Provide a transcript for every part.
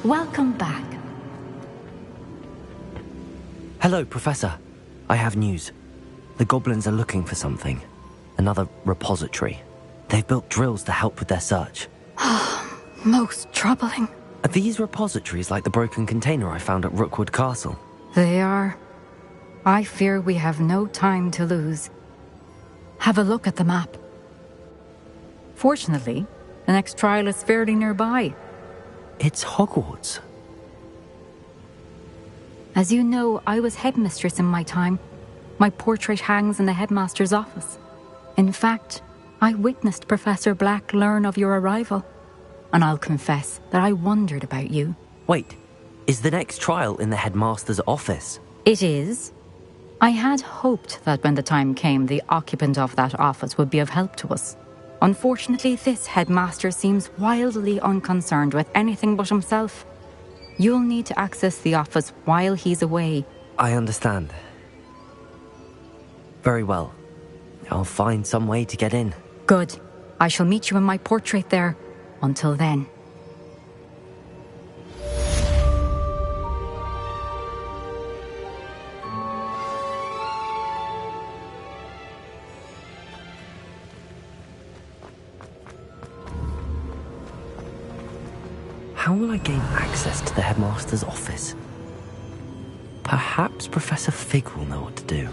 Welcome back. Hello, Professor. I have news. The goblins are looking for something. Another repository. They've built drills to help with their search. Most troubling. Are these repositories like the broken container I found at Rookwood Castle? They are. I fear we have no time to lose. Have a look at the map. Fortunately, the next trial is fairly nearby. It's Hogwarts. As you know, I was headmistress in my time. My portrait hangs in the headmaster's office. In fact, I witnessed Professor Black learn of your arrival. And I'll confess that I wondered about you. Wait, is the next trial in the headmaster's office? It is. I had hoped that when the time came, the occupant of that office would be of help to us. Unfortunately, this headmaster seems wildly unconcerned with anything but himself. You'll need to access the office while he's away. I understand. Very well. I'll find some way to get in. Good. I shall meet you in my portrait there. Until then. How will I gain access to the headmaster's office? Perhaps Professor Fig will know what to do.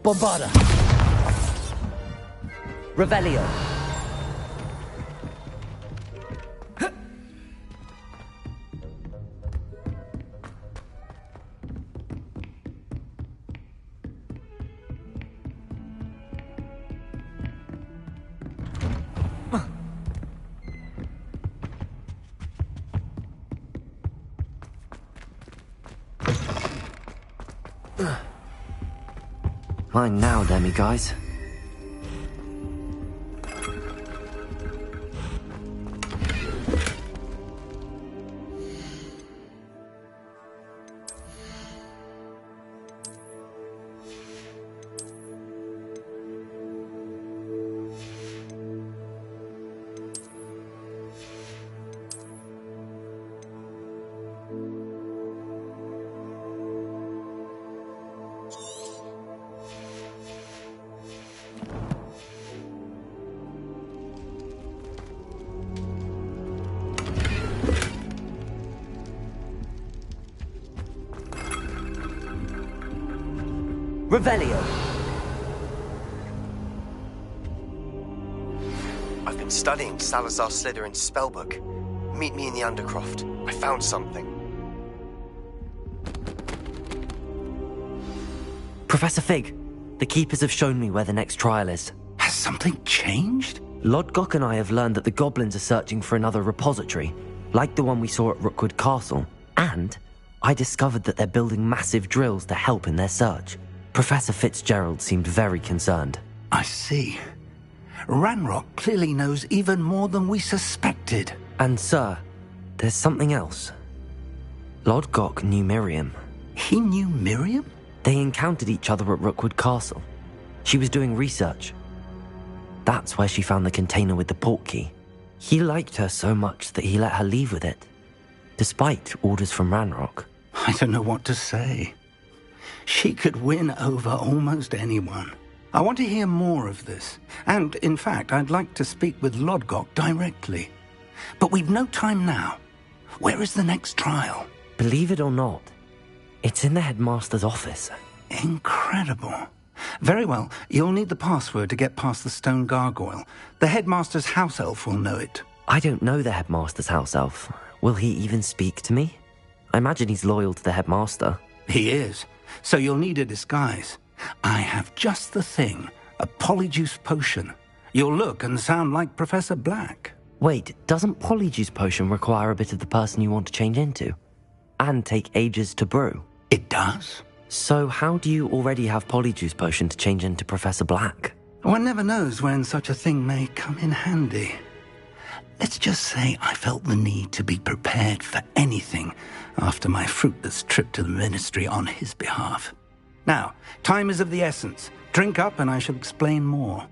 Bombarda! Revelio! Mine now, demi-guys. Revelio! I've been studying Salazar Slytherin's spellbook. Meet me in the Undercroft. I found something. Professor Fig, the Keepers have shown me where the next trial is. Has something changed? Lodgok and I have learned that the goblins are searching for another repository, like the one we saw at Rookwood Castle. And I discovered that they're building massive drills to help in their search. Professor Fitzgerald seemed very concerned. I see. Ranrock clearly knows even more than we suspected. And sir, there's something else. Lodgok knew Miriam. He knew Miriam? They encountered each other at Rookwood Castle. She was doing research. That's where she found the container with the portkey. He liked her so much that he let her leave with it, despite orders from Ranrock. I don't know what to say. She could win over almost anyone. I want to hear more of this. And, in fact, I'd like to speak with Lodgok directly. But we've no time now. Where is the next trial? Believe it or not, it's in the headmaster's office. Incredible. Very well. You'll need the password to get past the stone gargoyle. The headmaster's house elf will know it. I don't know the headmaster's house elf. Will he even speak to me? I imagine he's loyal to the headmaster. He is. So you'll need a disguise. I have just the thing. A polyjuice potion. You'll look and sound like Professor Black. Wait, doesn't Polyjuice Potion require a bit of the person you want to change into? and take ages to brew. It does? So how do you already have Polyjuice Potion to change into Professor Black? One never knows when such a thing may come in handy. Let's just say I felt the need to be prepared for anything after my fruitless trip to the Ministry on his behalf. Now, time is of the essence. Drink up and I shall explain more.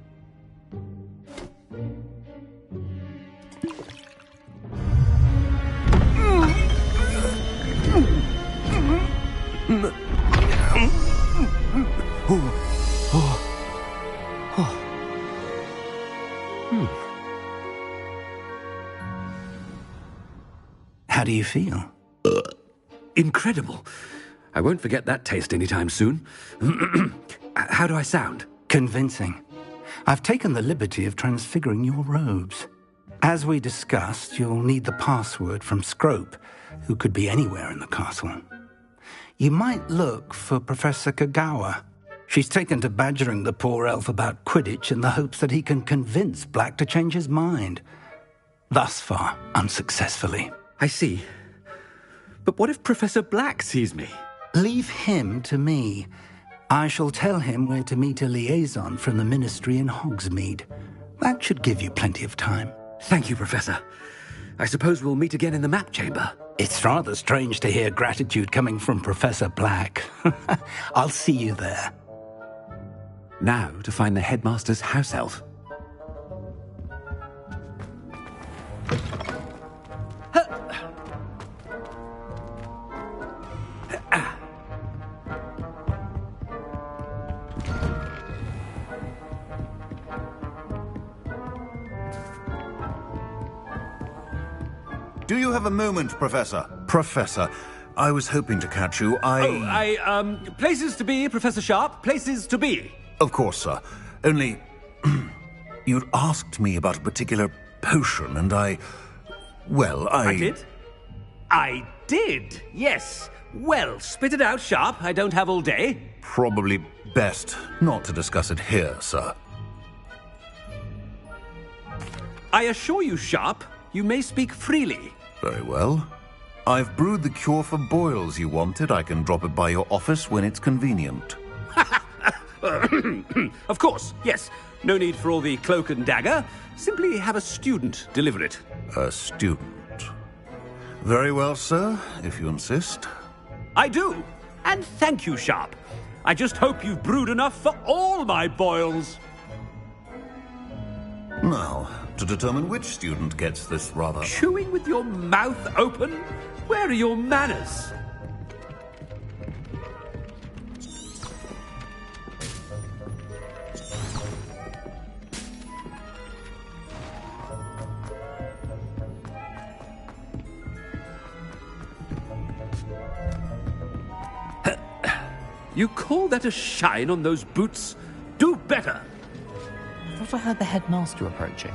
How do you feel? Incredible. I won't forget that taste anytime soon. How do I sound? Convincing. I've taken the liberty of transfiguring your robes. As we discussed, you'll need the password from Scrope, who could be anywhere in the castle. You might look for Professor Kagawa. She's taken to badgering the poor elf about Quidditch in the hopes that he can convince Black to change his mind. Thus far, unsuccessfully. I see. But what if Professor Black sees me? Leave him to me. I shall tell him where to meet a liaison from the Ministry in Hogsmeade. That should give you plenty of time. Thank you, Professor. I suppose we'll meet again in the map chamber. It's rather strange to hear gratitude coming from Professor Black. I'll see you there. Now to find the headmaster's house elf. Do you have a moment, Professor? Professor, I was hoping to catch you. Places to be, Professor Sharp. Places to be. Of course, sir. Only, you'd asked me about a particular potion, and I did? I did, yes. Well, spit it out, Sharp. I don't have all day. Probably best not to discuss it here, sir. I assure you, Sharp, you may speak freely. Very well. I've brewed the cure for boils you wanted. I can drop it by your office when it's convenient. Of course, yes. No need for all the cloak and dagger. Simply have a student deliver it. A student. Very well, sir, if you insist. I do. And thank you, Sharp. I just hope you've brewed enough for all my boils. Now, to determine which student gets this rather... Chewing with your mouth open? Where are your manners? You call that a shine on those boots? Do better! I thought I heard the headmaster approaching.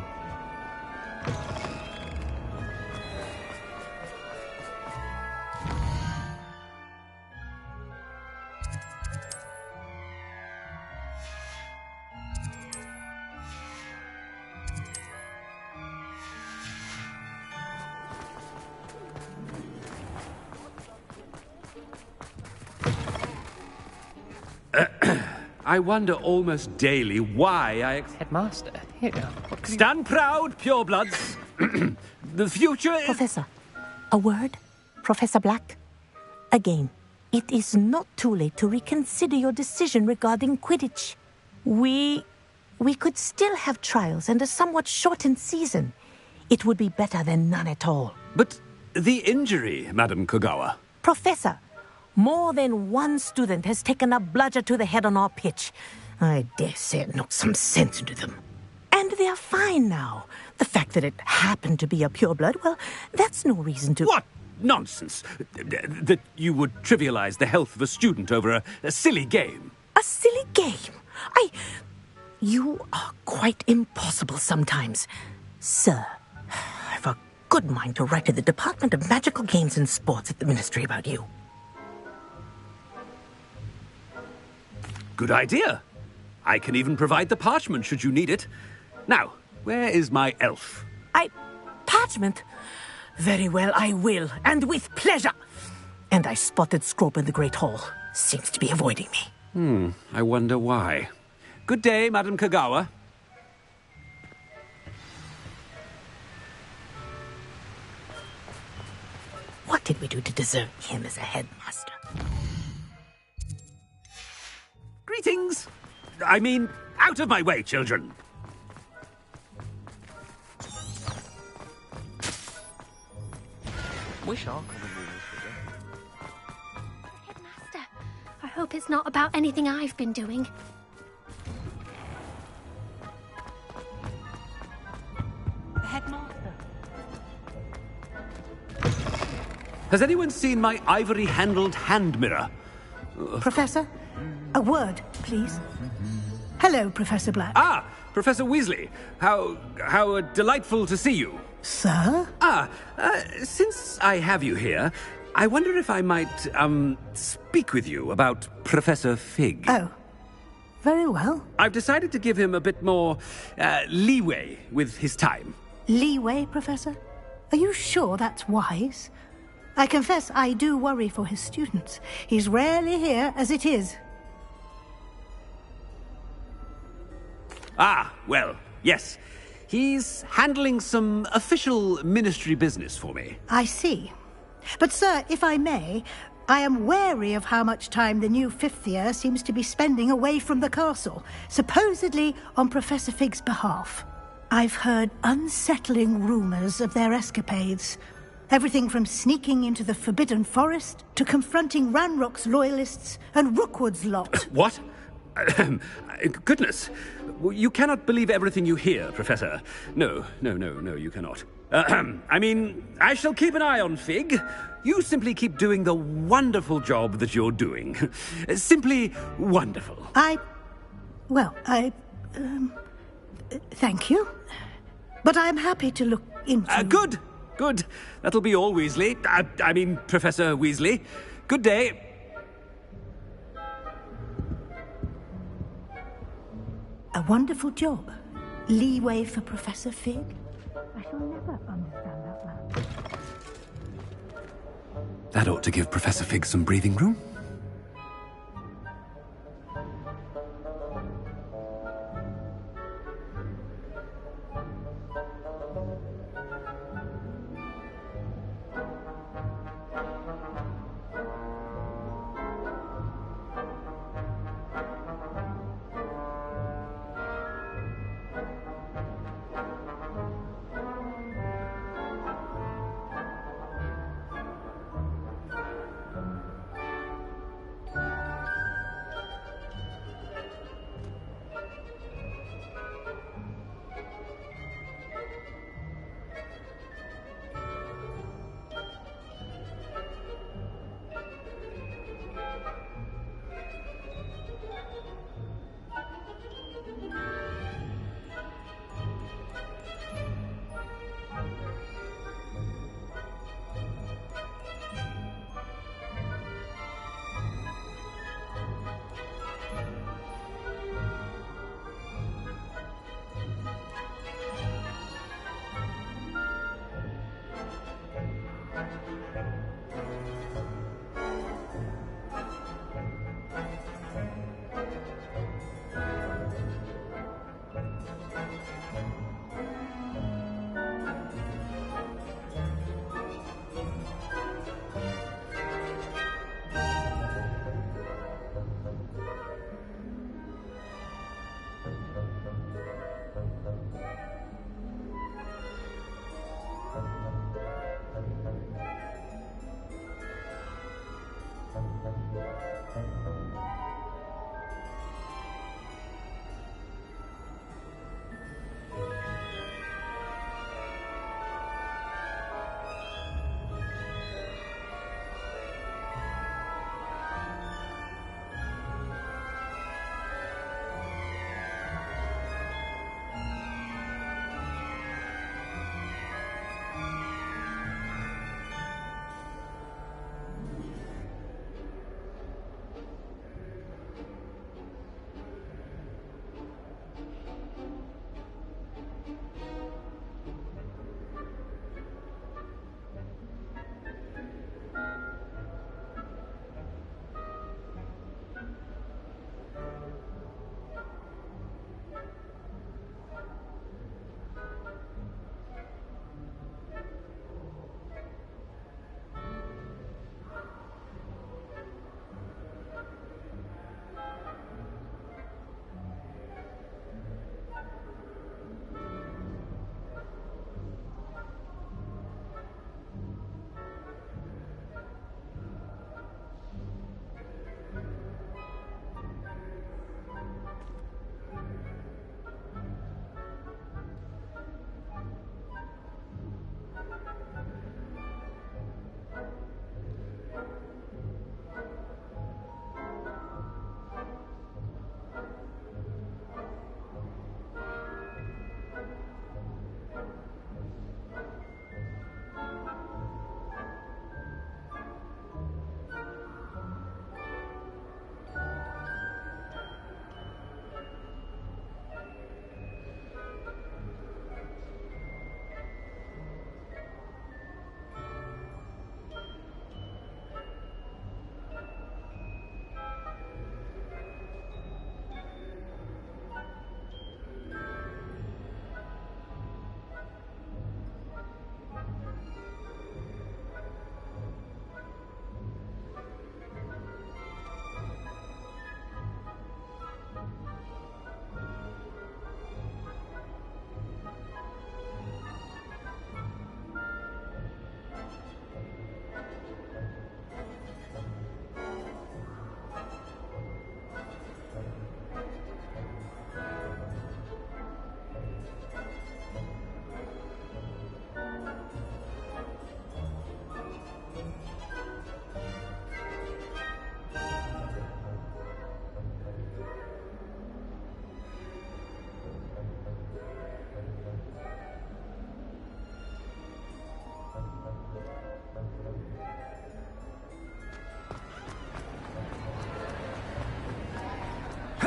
I wonder almost daily why I... Headmaster, here. Stand proud, purebloods. The future is... Professor, a word? Professor Black? Again, it is not too late to reconsider your decision regarding Quidditch. We could still have trials and a somewhat shortened season. It would be better than none at all. But the injury, Madam Kagawa. Professor, more than one student has taken a bludger to the head on our pitch. I dare say it knocked some sense into them. And they're fine now. The fact that it happened to be a pureblood, well, that's no reason to... What nonsense! That you would trivialize the health of a student over a silly game. A silly game? You are quite impossible sometimes. Sir, I've a good mind to write to the Department of Magical Games and Sports at the Ministry about you. Good idea. I can even provide the parchment should you need it. Now, where is my elf? Parchment? Very well, I will, and with pleasure. And I spotted Scrope in the Great Hall. Seems to be avoiding me. I wonder why. Good day, Madam Kagawa. What did we do to deserve him as a headmaster? Greetings! I mean, out of my way, children! Wish our common rule was bigger. Headmaster, I hope it's not about anything I've been doing. The headmaster. Has anyone seen my ivory-handled hand mirror? Professor, a word, please. Hello, Professor Black. Ah, Professor Weasley. How delightful to see you. Sir? Since I have you here, I wonder if I might, speak with you about Professor Fig. Oh, very well. I've decided to give him a bit more, leeway with his time. Leeway, Professor? Are you sure that's wise? I confess I do worry for his students. He's rarely here as it is. Ah, well, yes. He's handling some official ministry business for me. I see. But, sir, if I may, I am wary of how much time the new fifth year seems to be spending away from the castle, supposedly on Professor Fig's behalf. I've heard unsettling rumors of their escapades. Everything from sneaking into the Forbidden Forest to confronting Ranrock's loyalists and Rookwood's lot. What? Goodness. You cannot believe everything you hear, Professor. No, you cannot. I mean, I shall keep an eye on Fig. You simply keep doing the wonderful job that you're doing. Simply wonderful. Thank you. But I'm happy to look into... Good. That'll be all, Weasley. I mean, Professor Weasley. Good day. A wonderful job. Leeway for Professor Fig. I shall never understand that man. That ought to give Professor Fig some breathing room.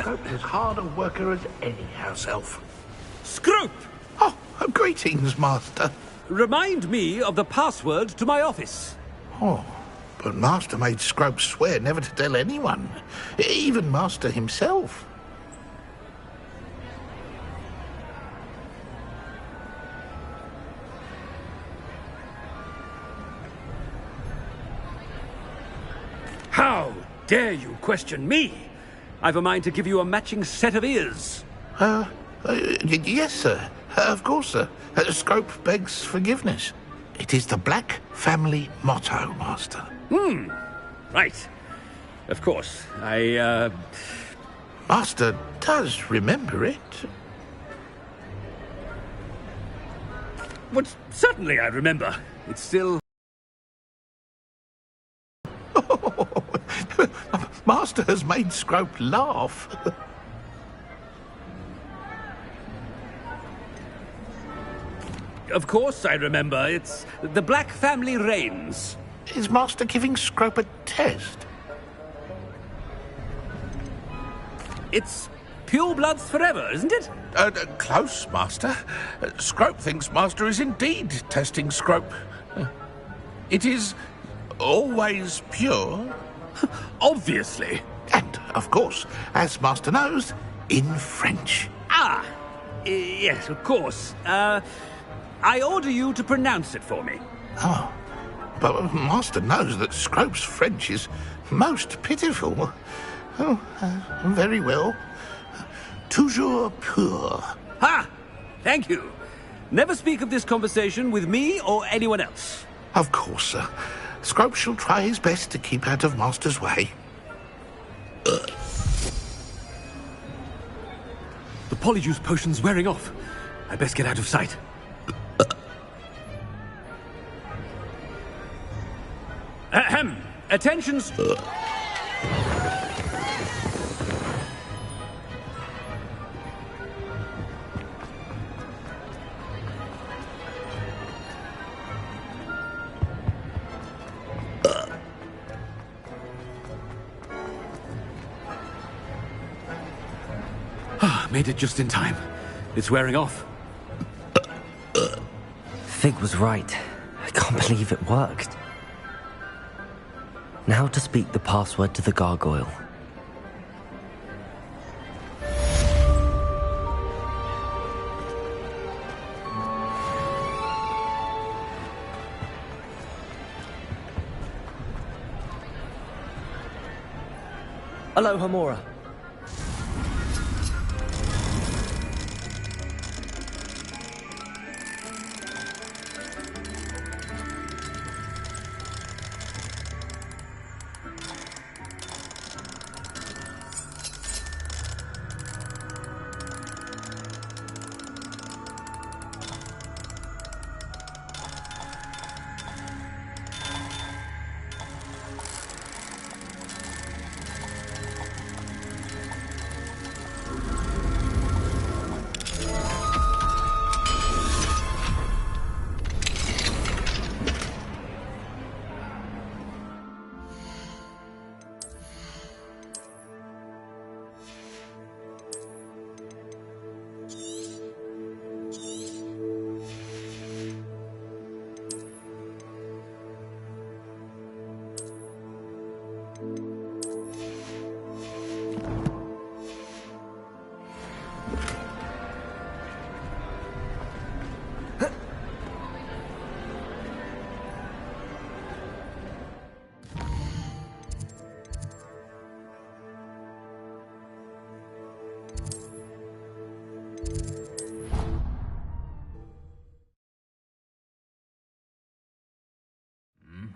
Scrope's as hard a worker as any house elf. Scrope! Oh, greetings, Master. Remind me of the password to my office. Oh, but Master made Scrope swear never to tell anyone, even Master himself. How dare you question me? I've a mind to give you a matching set of ears. Yes, sir. Of course, sir. Scrope begs forgiveness. It is the Black family motto, Master. Right. Of course. Master does remember it. Well, certainly I remember. It's still... Master has made Scrope laugh. Of course I remember. It's the Black family reigns. Is Master giving Scrope a test? It's pure bloods forever, isn't it? Close, Master. Scrope thinks Master is indeed testing Scrope. It is always pure. Obviously. And, of course, as Master knows, in French. Yes, of course. I order you to pronounce it for me. Oh, but Master knows that Scrope's French is most pitiful. Oh, very well. Toujours pur. Ha! Thank you. Never speak of this conversation with me or anyone else. Of course, sir. Scrope shall try his best to keep out of Master's way. The polyjuice potion's wearing off. I best get out of sight. Ahem. Attention. Made it just in time. It's wearing off. Fig was right. I can't believe it worked. Now to speak the password to the gargoyle. Aloha, Mora.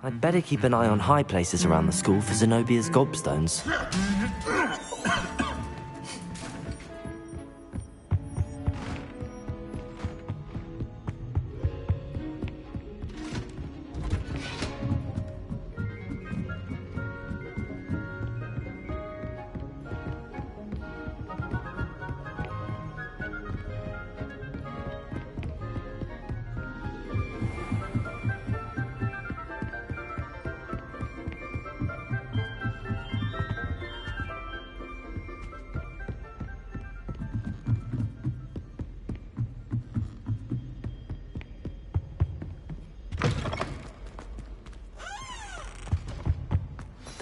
I'd better keep an eye on high places around the school for Zenobia's gobstones.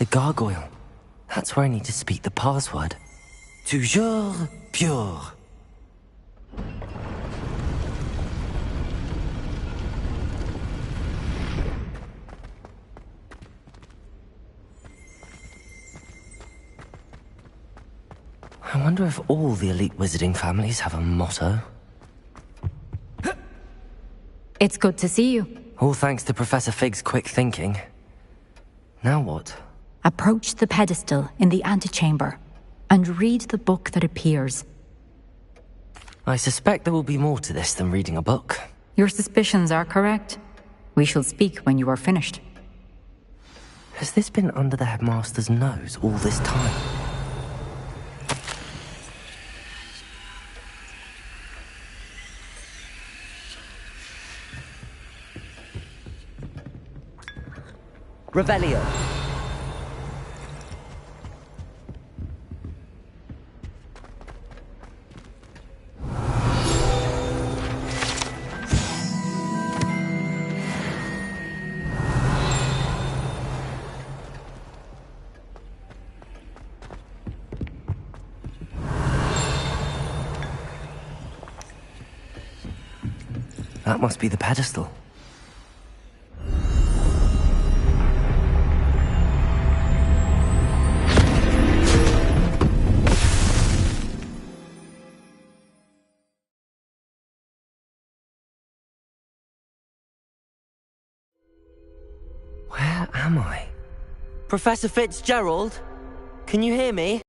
The gargoyle. That's where I need to speak the password. Toujours pure. I wonder if all the elite wizarding families have a motto. It's good to see you. All thanks to Professor Fig's quick thinking. Now what? Approach the pedestal in the antechamber and read the book that appears. I suspect there will be more to this than reading a book. Your suspicions are correct. We shall speak when you are finished. Has this been under the headmaster's nose all this time? Revelio. That must be the pedestal. Where am I? Professor Fitzgerald? Can you hear me?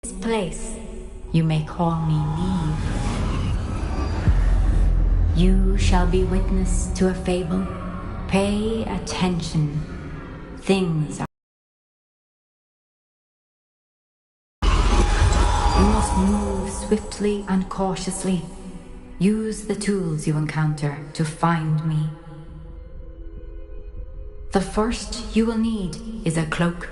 This place, you may call me Neve. You shall be witness to a fable. Pay attention. Things are... You must move swiftly and cautiously. Use the tools you encounter to find me. The first you will need is a cloak.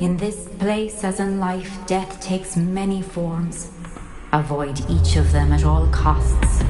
In this place, as in life, death takes many forms. Avoid each of them at all costs.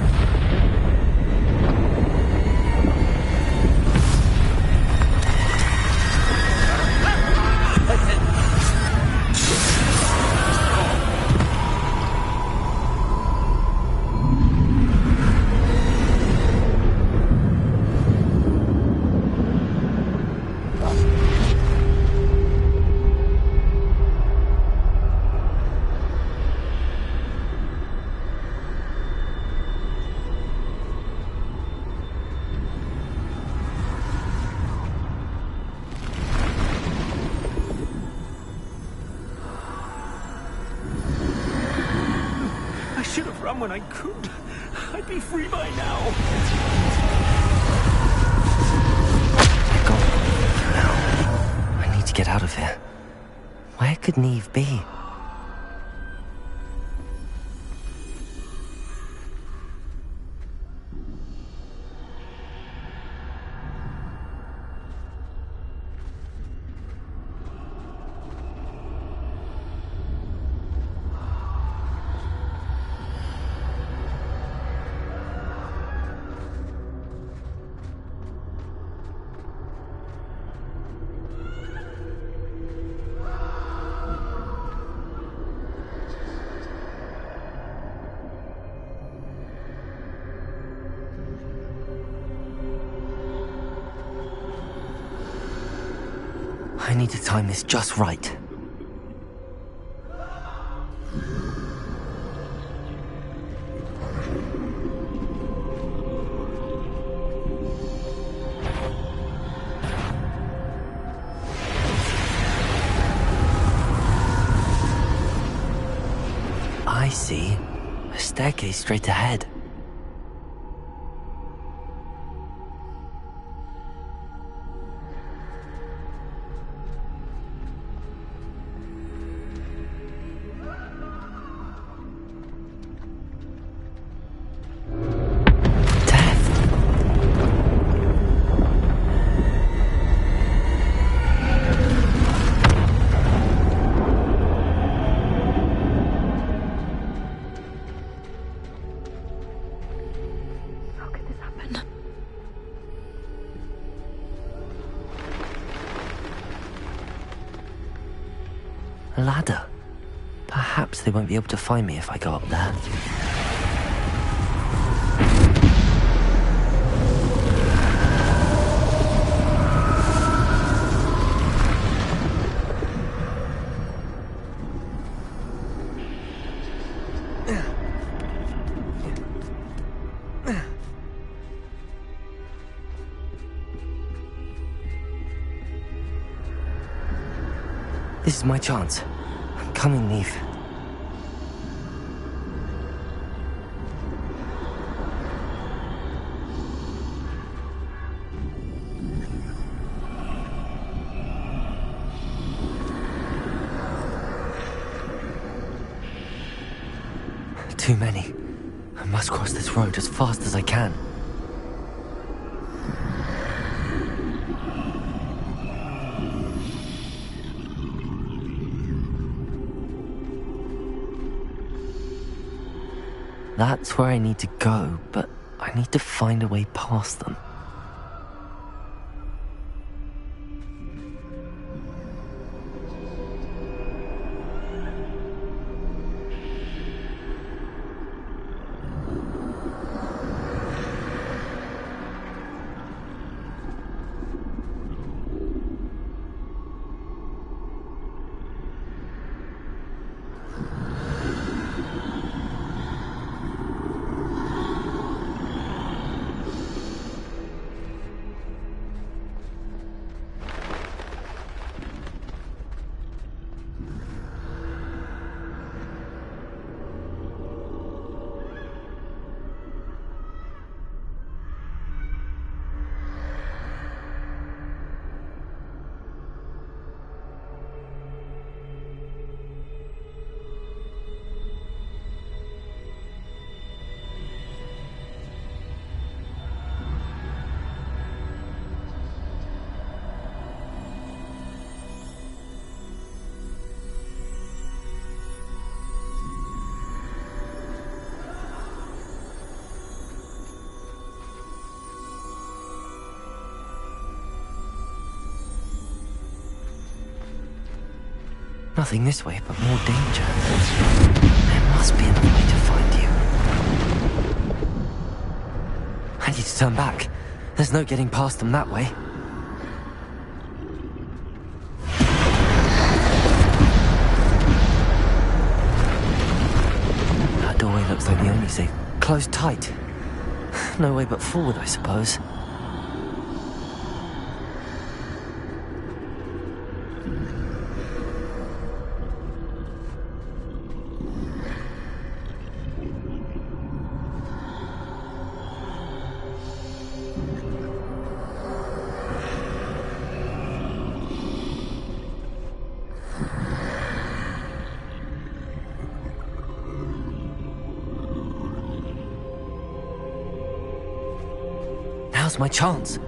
When I could, I'd be free by now. I need to get out of here. Where could Neve be? I need to time this just right. I see. A staircase straight ahead. A ladder. Perhaps they won't be able to find me if I go up there. This is my chance. I'm coming, Neve. Too many. I must cross this road as fast as I can. That's where I need to go, but I need to find a way past them. Nothing this way, but more danger. There must be another way to find you. I need to turn back. There's no getting past them that way. That doorway looks like the only safe. Closed tight. No way but forward, I suppose. Now's my chance.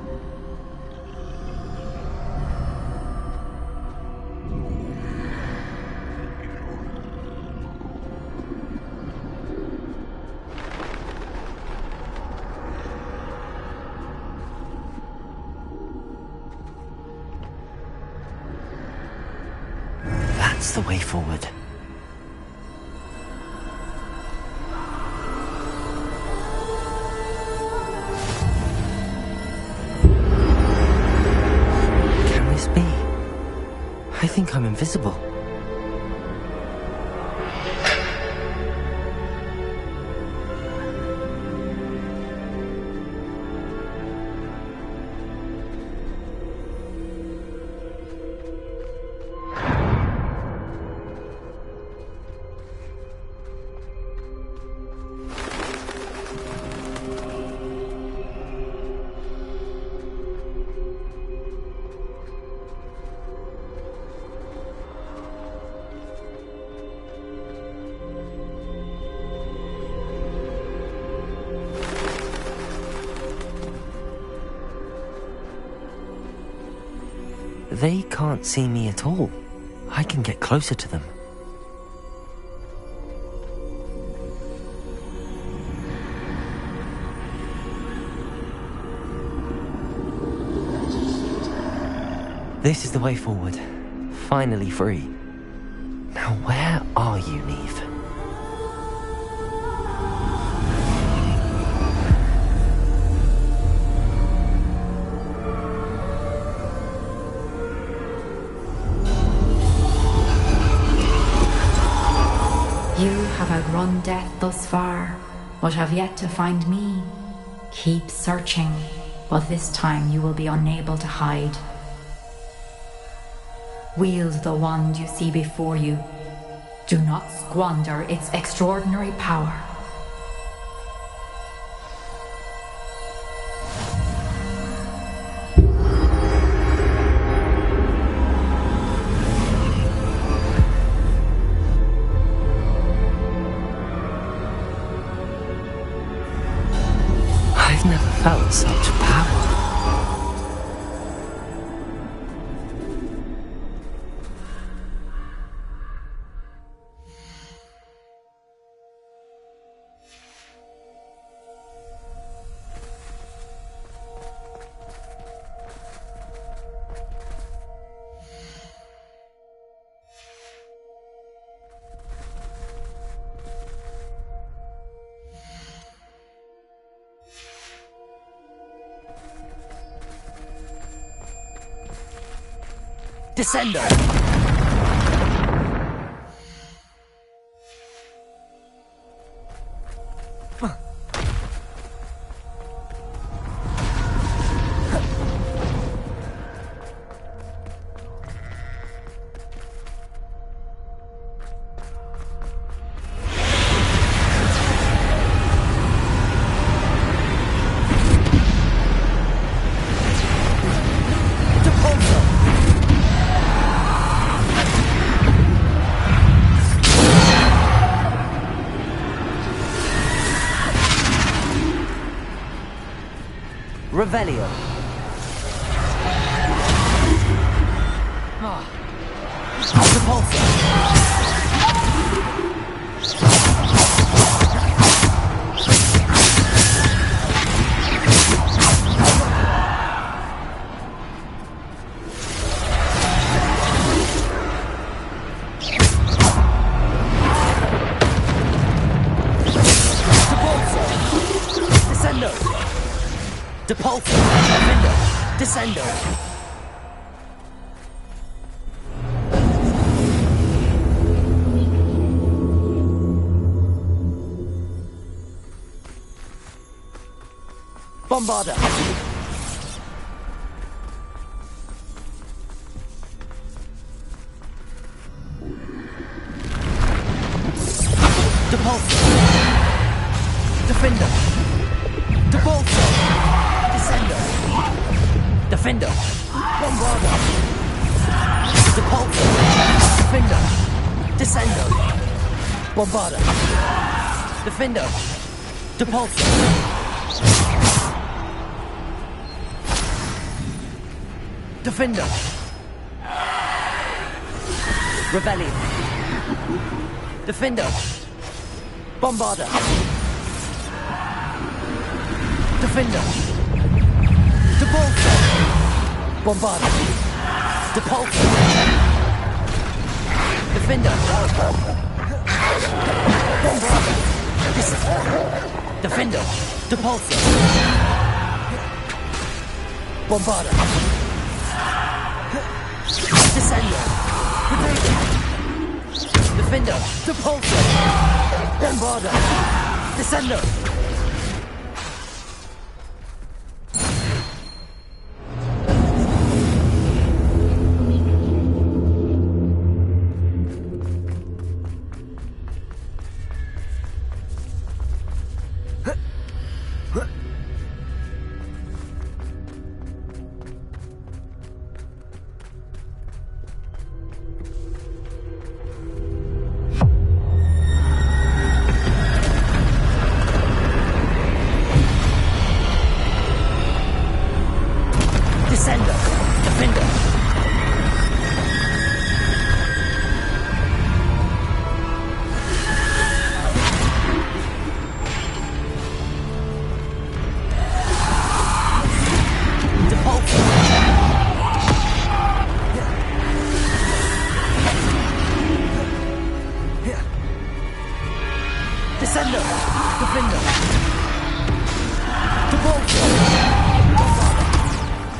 That's the way forward. I think I'm invisible. They can't see me at all. I can get closer to them. This is the way forward. Finally free. Now where are you, Neve? You have outrun death thus far, but have yet to find me. Keep searching, but this time you will be unable to hide. Wield the wand you see before you. Do not squander its extraordinary power. I've never felt such power. Descender! Revelio. Repulsor. Descendo. Depulsor. Defender. Descendo. Bombarda. Depulsor. Defender. Depulsor. Descender. Defender. Bombarda. Depulsor. Defender. Descender. Bombarda. Defender. Depulsor. Defender. Rebellion. Defender. Bombarda. Defender. Depulsor. Bombarda. Depulsor. Defender. Bombarda. Defender. Depulsor. Bombarda. Descender. Defender. Depulsor. Bombarda. Descender.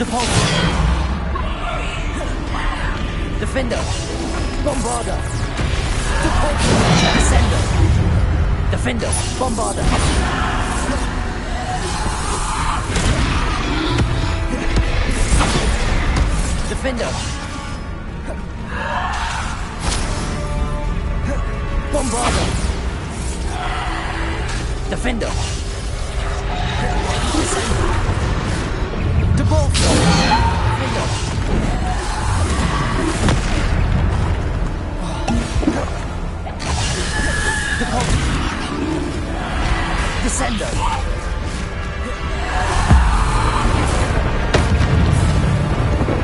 Depulsor. Defender. Bombarder. Depulsor. Descender. Defender. Bombarder. Defender. Bombarder. Defender. Descender. Depulsor. Defender. Depulsor. Descender.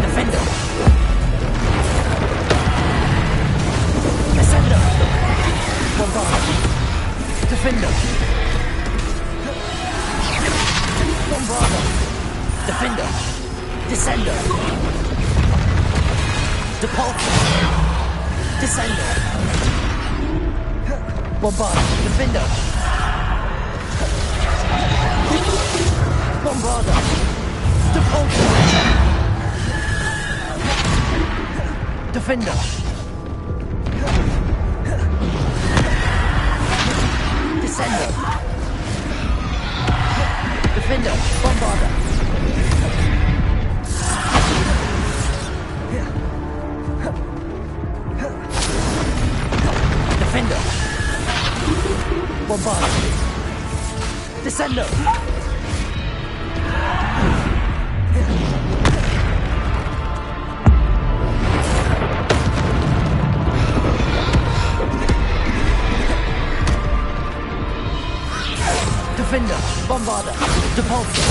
Defender. Descender. Bombarder. Defender. Bombarder. Defender. Descender. Depulsor. Descender. Bombarder. Defender. Bombarder. Depulsor. Defender. Descender. Defender. Bombarder. Defender. Bombarder. Descender. Defender. Bombarder. Depulsor.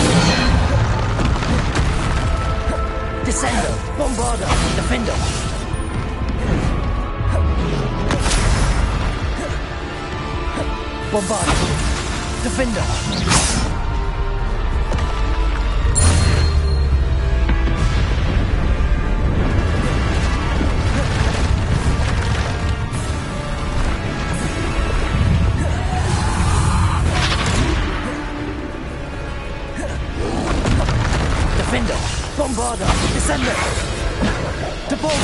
Descender. Bombarder. Defender. Bombarder. Defender. Defender. Bombarder. Descender. Depulsor.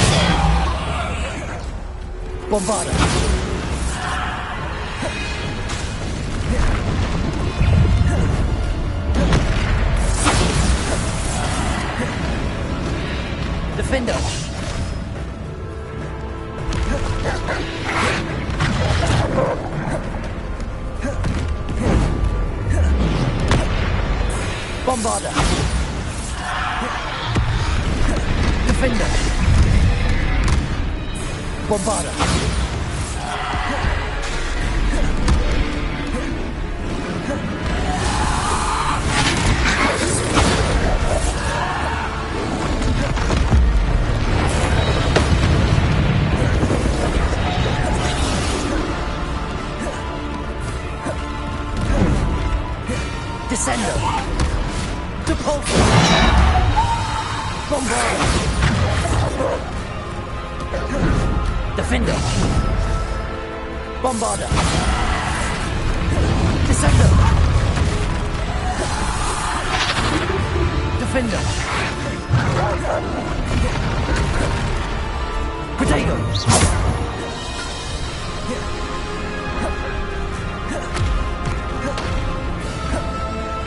Bombarder. Defender. Bombarder. Defender. Bombarder. Descender. Depulsor. Bombarder. Defender. Bombarder. Descender. Defender. Protego.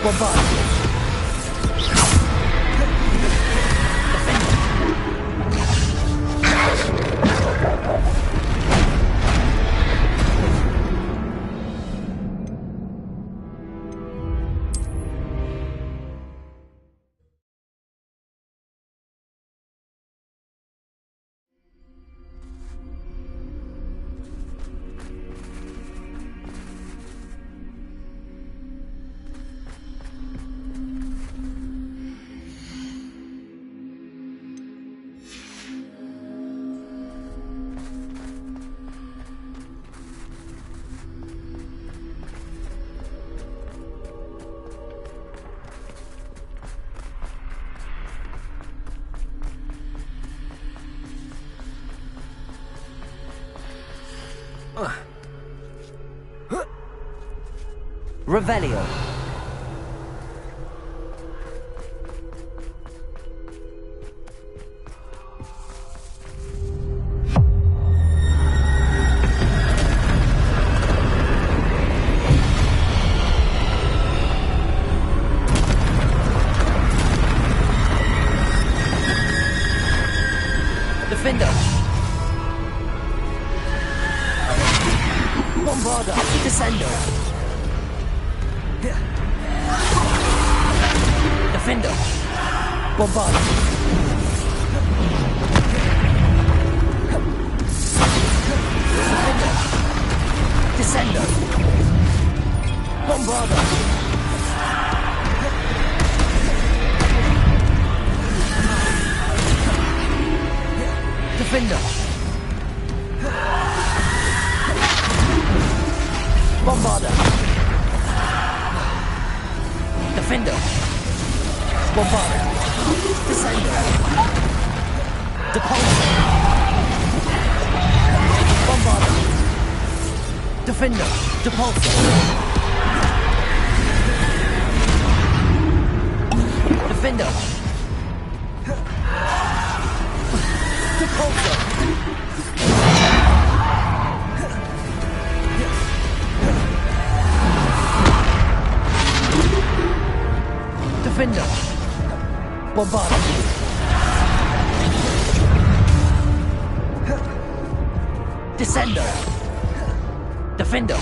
Bombarder. Revelio. Bombarder! Descender! Defender! Bombarder! Defender! Descender! Bombarder! Defender! Bombarder! Defender! Bombarder! Descender! Depulsor! Bombarder! Defender! Depulsor! Defender! Depulsor! Defender! Bombarder! Descender! Defender!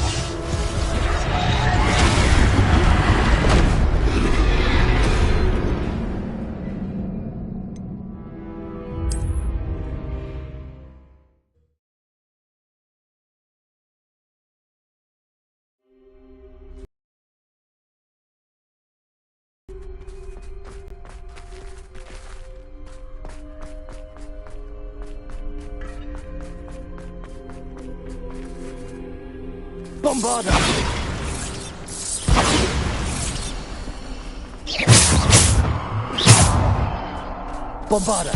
Bombarder! Bombarder!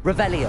Revelio.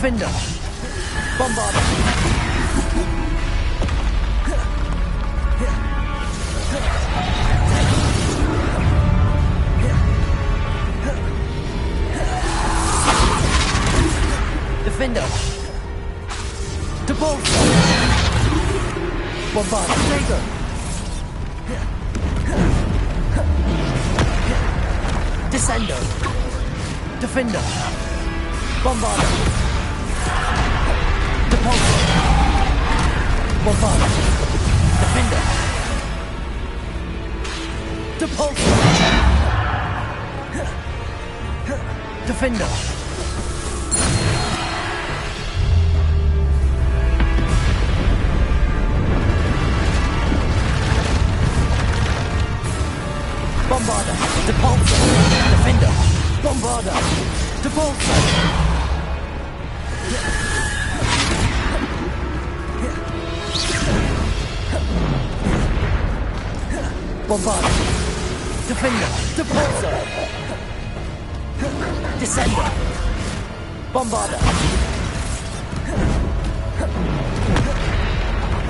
Defender! Bombarder! Defender! Depulsor! Bombard. Potato. Descendo. Defender. Bombarder. Depulsor. Bombarder. Defender. Depulsor. Defender. Bombarder. Depulsor. Defender. Bombarder. Depulsor. Bombarder. Defender. Depulsor. Descender. Bombarder.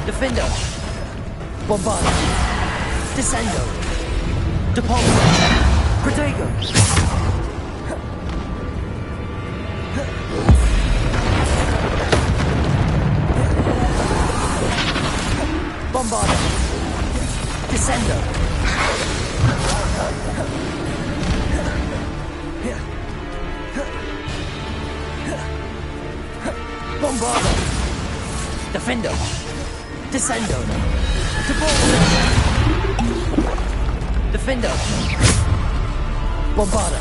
Defender. Bombarder. Descendo. Depulsor. Protego. Bombarder. Descendo. Bombarder. Defender. Descendo. Depulsor. Defender. Bombarder.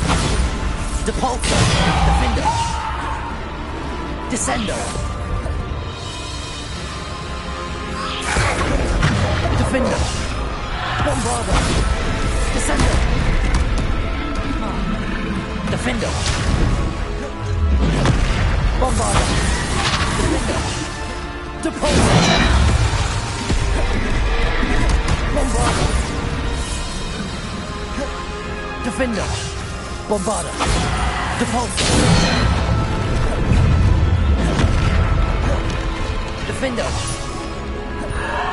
Depulsor. Defender. Descendo. Defender. Bombarder. Descendo. Defender. Bombarder. Defender. Depulsor. Bombarder. Defender. Bombarder. Depulsor. Defender.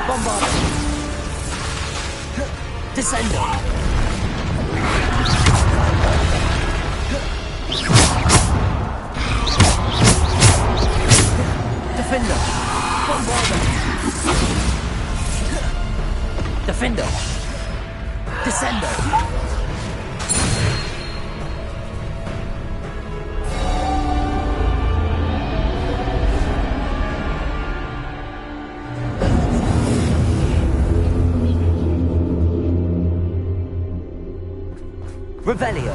Bombarder. Descendo. Defender. Bombarder. Defender. Descendo. Revelio.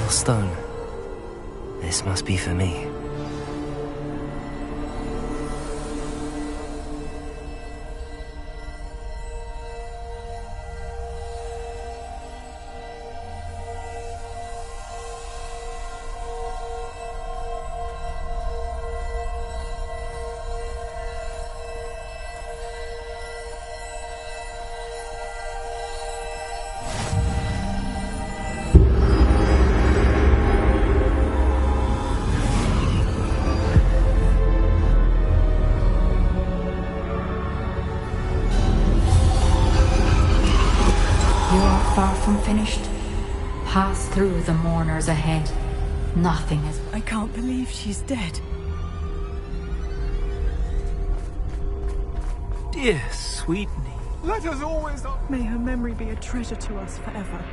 Stone. This must be for me. Far from finished. Pass through the mourners ahead. Nothing is... I can't believe she's dead. Dear Sweetney. Let us always... May her memory be a treasure to us forever.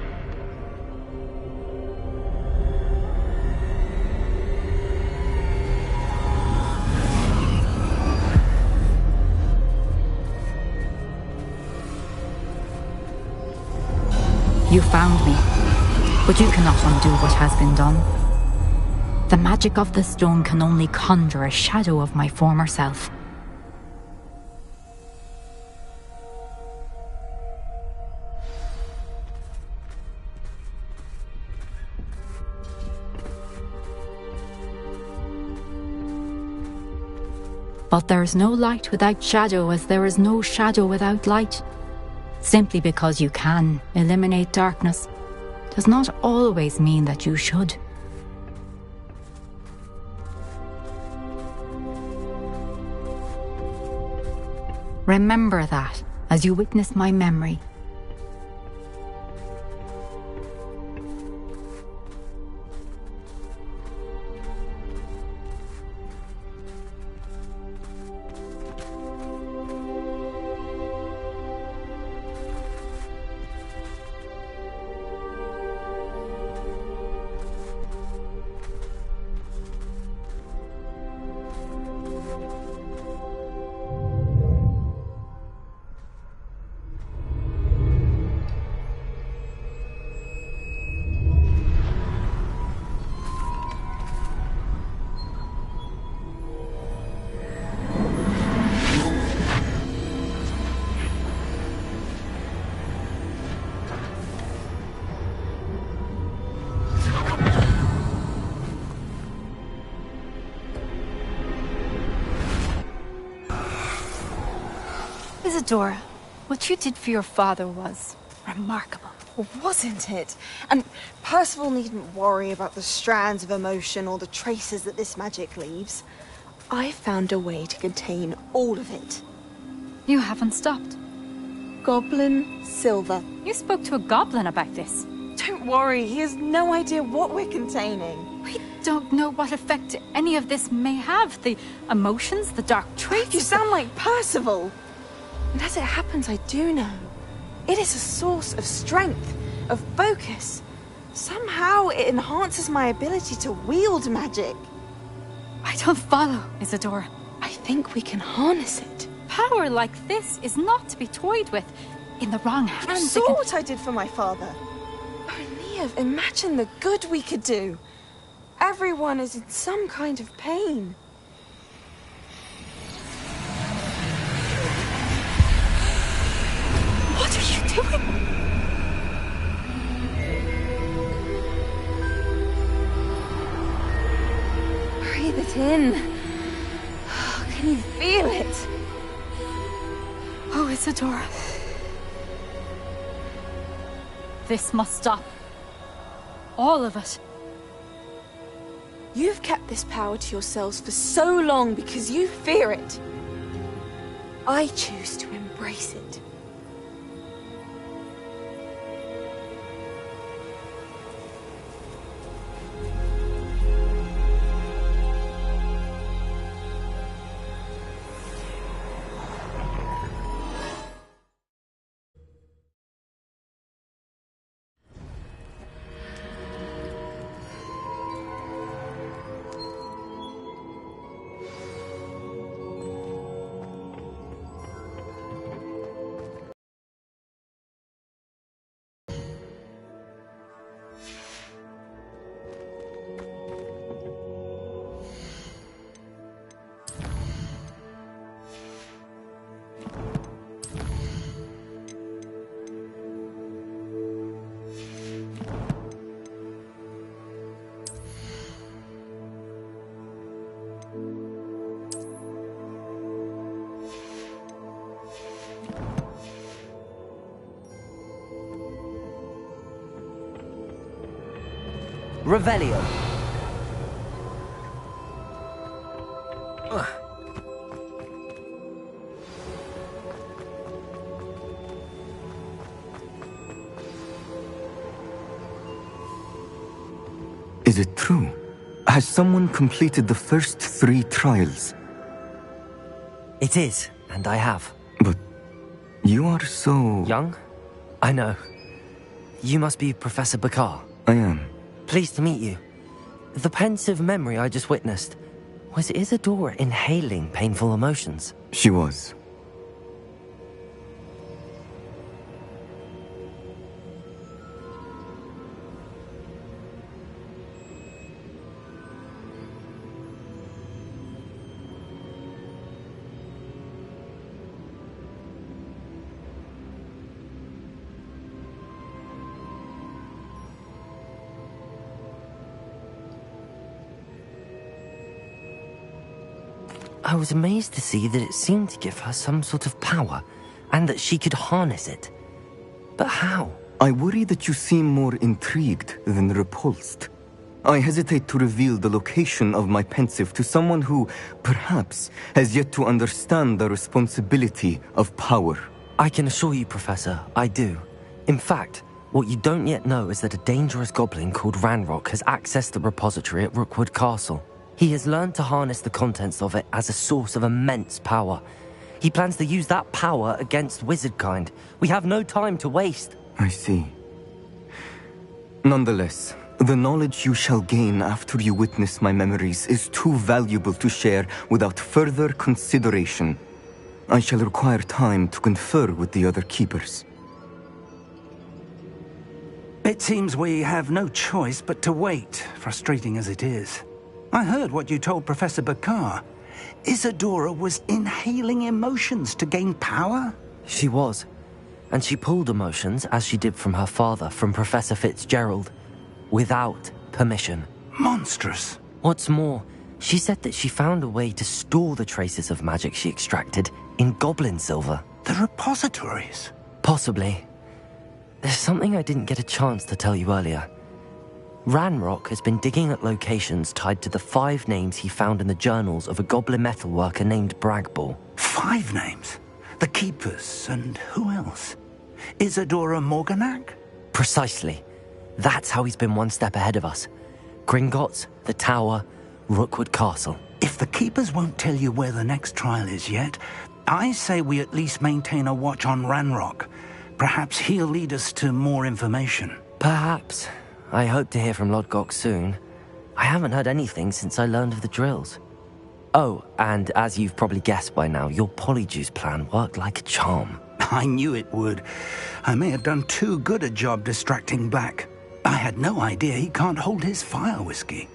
You found me, but you cannot undo what has been done. The magic of the stone can only conjure a shadow of my former self. But there is no light without shadow, as there is no shadow without light. Simply because you can eliminate darkness does not always mean that you should. Remember that as you witness my memory. Isadora, what you did for your father was remarkable. Wasn't it? And Percival needn't worry about the strands of emotion or the traces that this magic leaves. I found a way to contain all of it. You haven't stopped. Goblin Silver. You spoke to a goblin about this. Don't worry, he has no idea what we're containing. We don't know what effect any of this may have. The emotions, the dark traits. You sound like Percival. And as it happens, I do know. It is a source of strength, of focus. Somehow it enhances my ability to wield magic. I don't follow, Isadora. I think we can harness it. Power like this is not to be toyed with. In the wrong hands, You saw what I did for my father. Oh, Neve, imagine the good we could do. Everyone is in some kind of pain. What are you doing? Breathe it in. Can you feel it? Oh, Isadora. This must stop. All of it. You've kept this power to yourselves for so long because you fear it. I choose to embrace it. Revelio. Is it true? Has someone completed the first 3 trials? It is, and I have. But you are so... young? I know. You must be Professor Bakar. I am. Pleased to meet you. The pensive memory I just witnessed, was Isadora inhaling painful emotions? She was. I was amazed to see that it seemed to give her some sort of power, and that she could harness it. But how? I worry that you seem more intrigued than repulsed. I hesitate to reveal the location of my pensive to someone who, perhaps, has yet to understand the responsibility of power. I can assure you, Professor, I do. In fact, what you don't yet know is that a dangerous goblin called Ranrock has accessed the repository at Rookwood Castle. He has learned to harness the contents of it as a source of immense power. He plans to use that power against wizardkind. We have no time to waste. I see. Nonetheless, the knowledge you shall gain after you witness my memories is too valuable to share without further consideration. I shall require time to confer with the other keepers. It seems we have no choice but to wait, frustrating as it is. I heard what you told Professor Bakar. Isadora was inhaling emotions to gain power? She was. And she pulled emotions, as she did from her father, from Professor Fitzgerald, without permission. Monstrous. What's more, she said that she found a way to store the traces of magic she extracted in goblin silver. The repositories? Possibly. There's something I didn't get a chance to tell you earlier. Ranrock has been digging at locations tied to the 5 names he found in the journals of a goblin metalworker named Bragball. 5 names? The Keepers, and who else? Isadora Morganac? Precisely. That's how he's been one step ahead of us. Gringotts, the Tower, Rookwood Castle. If the Keepers won't tell you where the next trial is yet, I say we at least maintain a watch on Ranrock. Perhaps he'll lead us to more information. Perhaps. I hope to hear from Lodgok soon. I haven't heard anything since I learned of the drills. Oh, and as you've probably guessed by now, your Polyjuice plan worked like a charm. I knew it would. I may have done too good a job distracting Black. I had no idea he can't hold his fire whiskey.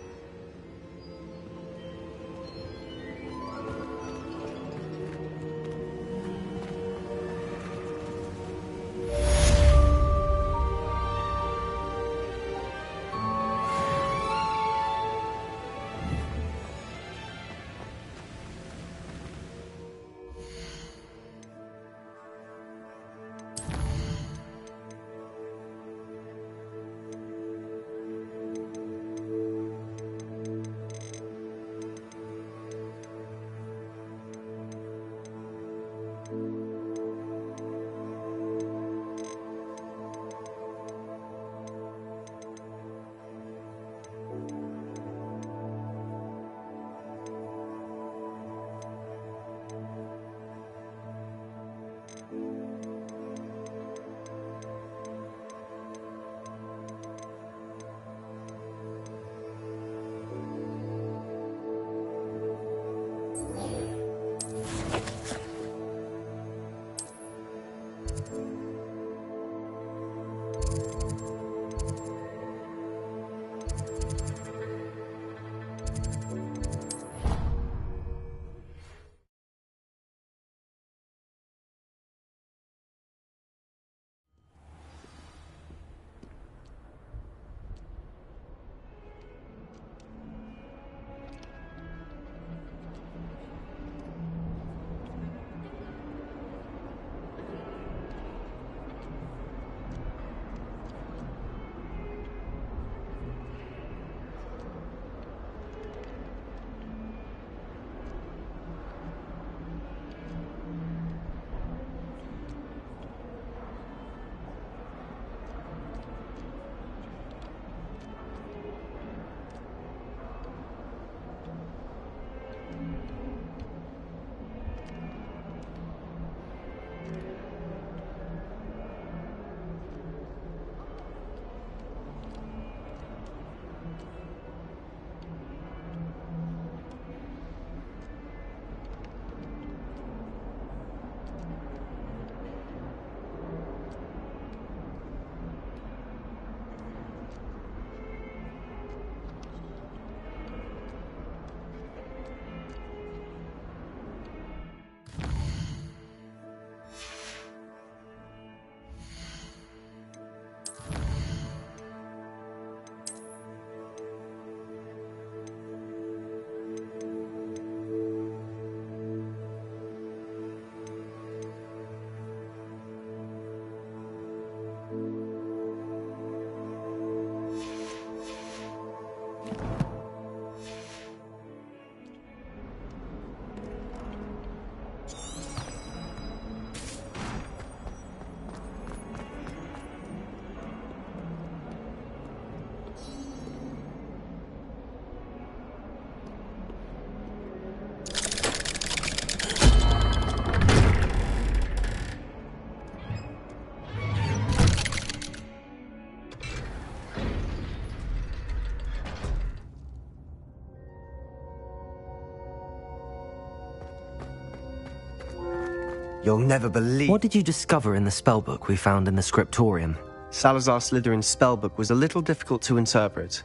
You'll never believe... What did you discover in the spellbook we found in the scriptorium? Salazar Slytherin's spellbook was a little difficult to interpret,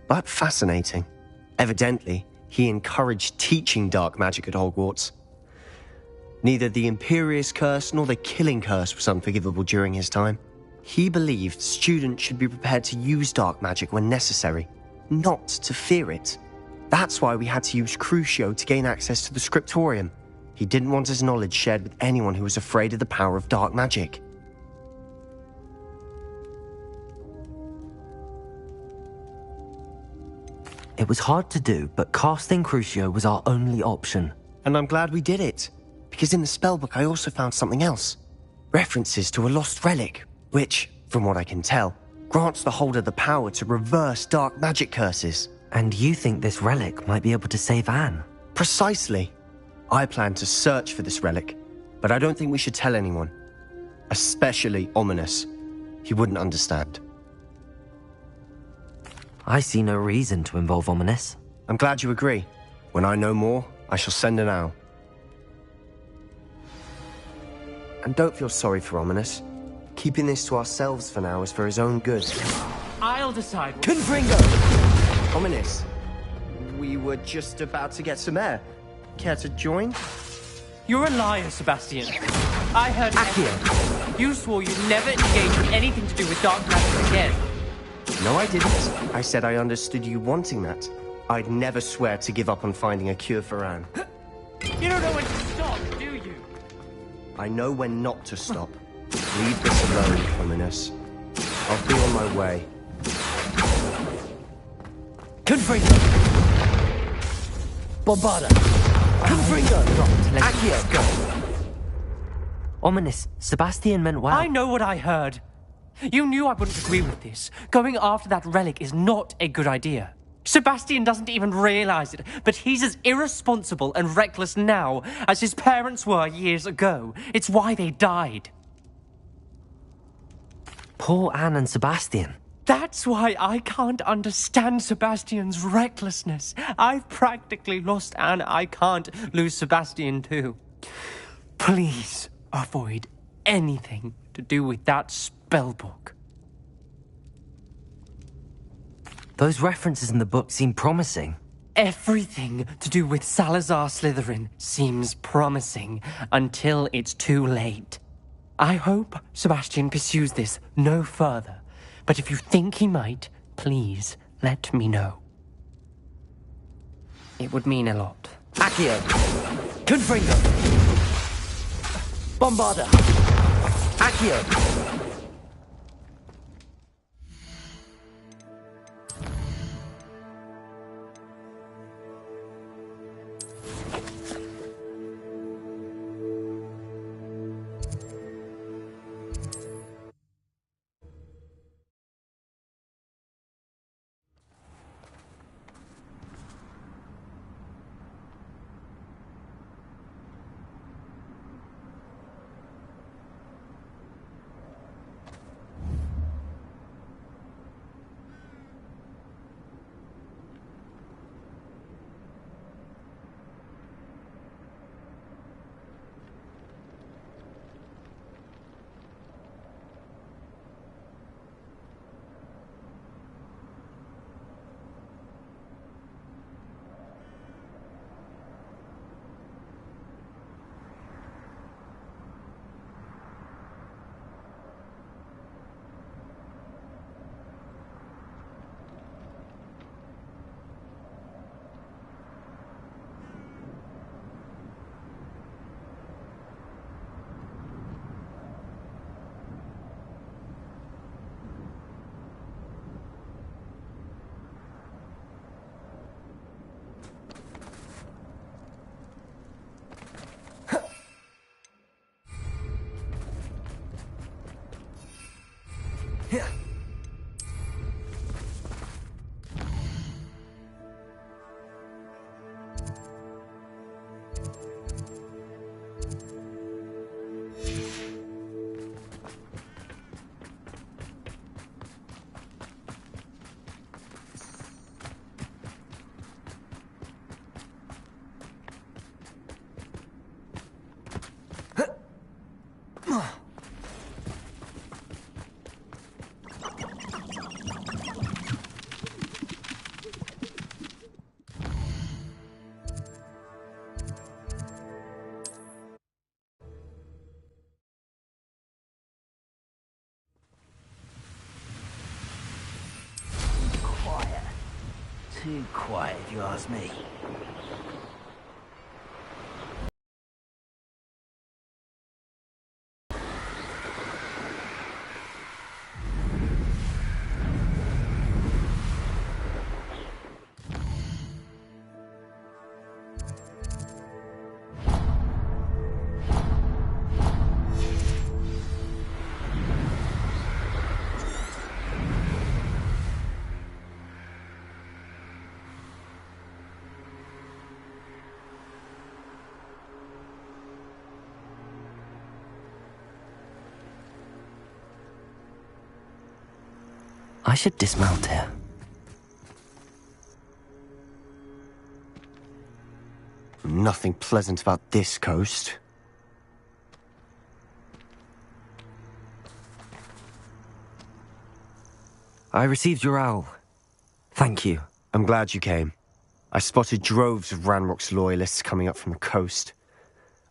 but fascinating. Evidently, he encouraged teaching dark magic at Hogwarts. Neither the Imperious Curse nor the Killing Curse was unforgivable during his time. He believed students should be prepared to use dark magic when necessary, not to fear it. That's why we had to use Crucio to gain access to the scriptorium. He didn't want his knowledge shared with anyone who was afraid of the power of dark magic. It was hard to do, but casting Crucio was our only option. And I'm glad we did it, because in the spellbook I also found something else. References to a lost relic, which, from what I can tell, grants the holder the power to reverse dark magic curses. And you think this relic might be able to save Anne? Precisely. I plan to search for this relic, but I don't think we should tell anyone. Especially Ominous. He wouldn't understand. I see no reason to involve Ominous. I'm glad you agree. When I know more, I shall send an owl. And don't feel sorry for Ominous. Keeping this to ourselves for now is for his own good. I'll decide. Confringo! Ominous, we were just about to get some air. Care to join? You're a liar, Sebastian. I heard Accio. You swore you'd never engage in anything to do with dark magic again. No, I didn't. I said I understood you wanting that. I'd never swear to give up on finding a cure for Anne. You don't know when to stop, do you? I know when not to stop. Leave this alone, Ominous. I'll be on my way. Confringo! Bombarda! Confringo! Accio! Go! Ominous, Sebastian meant well. I know what I heard. You knew I wouldn't agree with this. Going after that relic is not a good idea. Sebastian doesn't even realize it, but he's as irresponsible and reckless now as his parents were years ago. It's why they died. Poor Anne and Sebastian. That's why I can't understand Sebastian's recklessness. I've practically lost Anne. I can't lose Sebastian too. Please avoid anything to do with that spellbook. Those references in the book seem promising. Everything to do with Salazar Slytherin seems promising until it's too late. I hope Sebastian pursues this no further, but if you think he might, please let me know. It would mean a lot. Accio! Confringo! Bombarda! Accio! too quiet, if you ask me. I should dismount here. Nothing pleasant about this coast. I received your owl. Thank you. I'm glad you came. I spotted droves of Ranrock's loyalists coming up from the coast.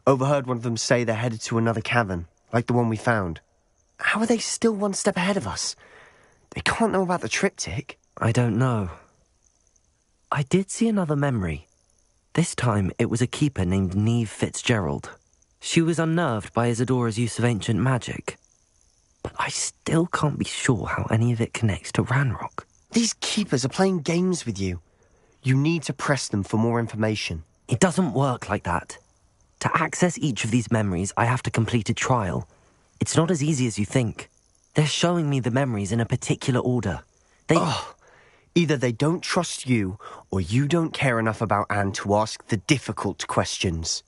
Overheard one of them say they're headed to another cavern, like the one we found. How are they still one step ahead of us? They can't know about the triptych. I don't know. I did see another memory. This time it was a keeper named Neve Fitzgerald. She was unnerved by Isadora's use of ancient magic. But I still can't be sure how any of it connects to Ranrock. These keepers are playing games with you. You need to press them for more information. It doesn't work like that. To access each of these memories, I have to complete a trial. It's not as easy as you think. They're showing me the memories in a particular order. Either they don't trust you, or you don't care enough about Anne to ask the difficult questions.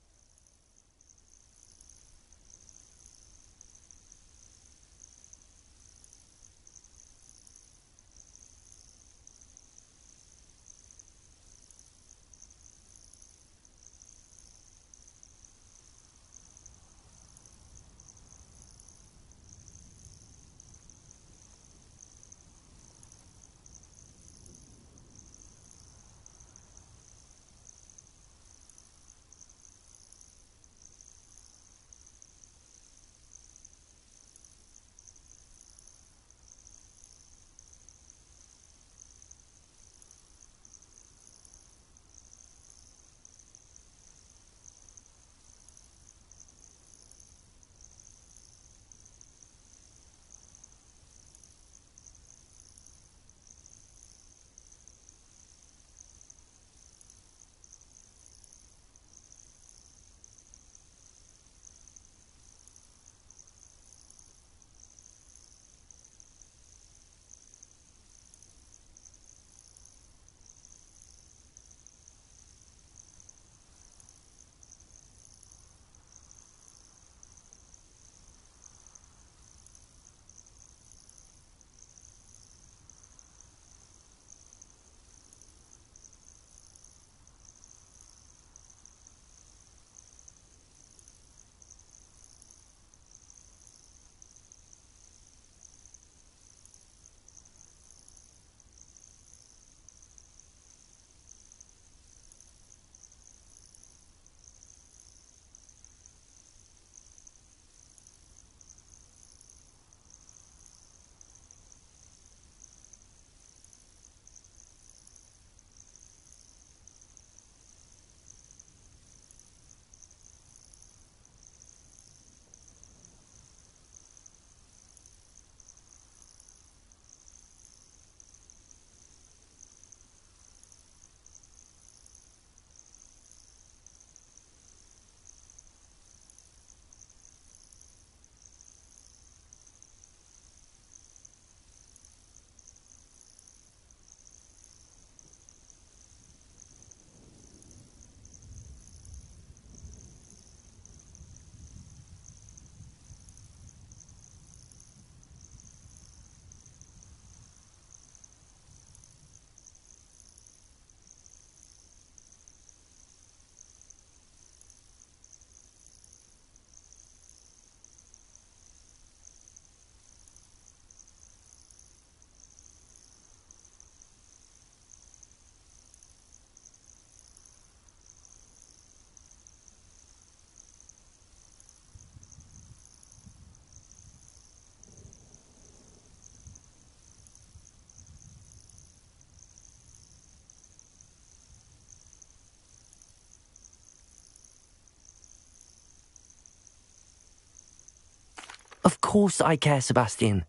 Of course I care, Sebastian.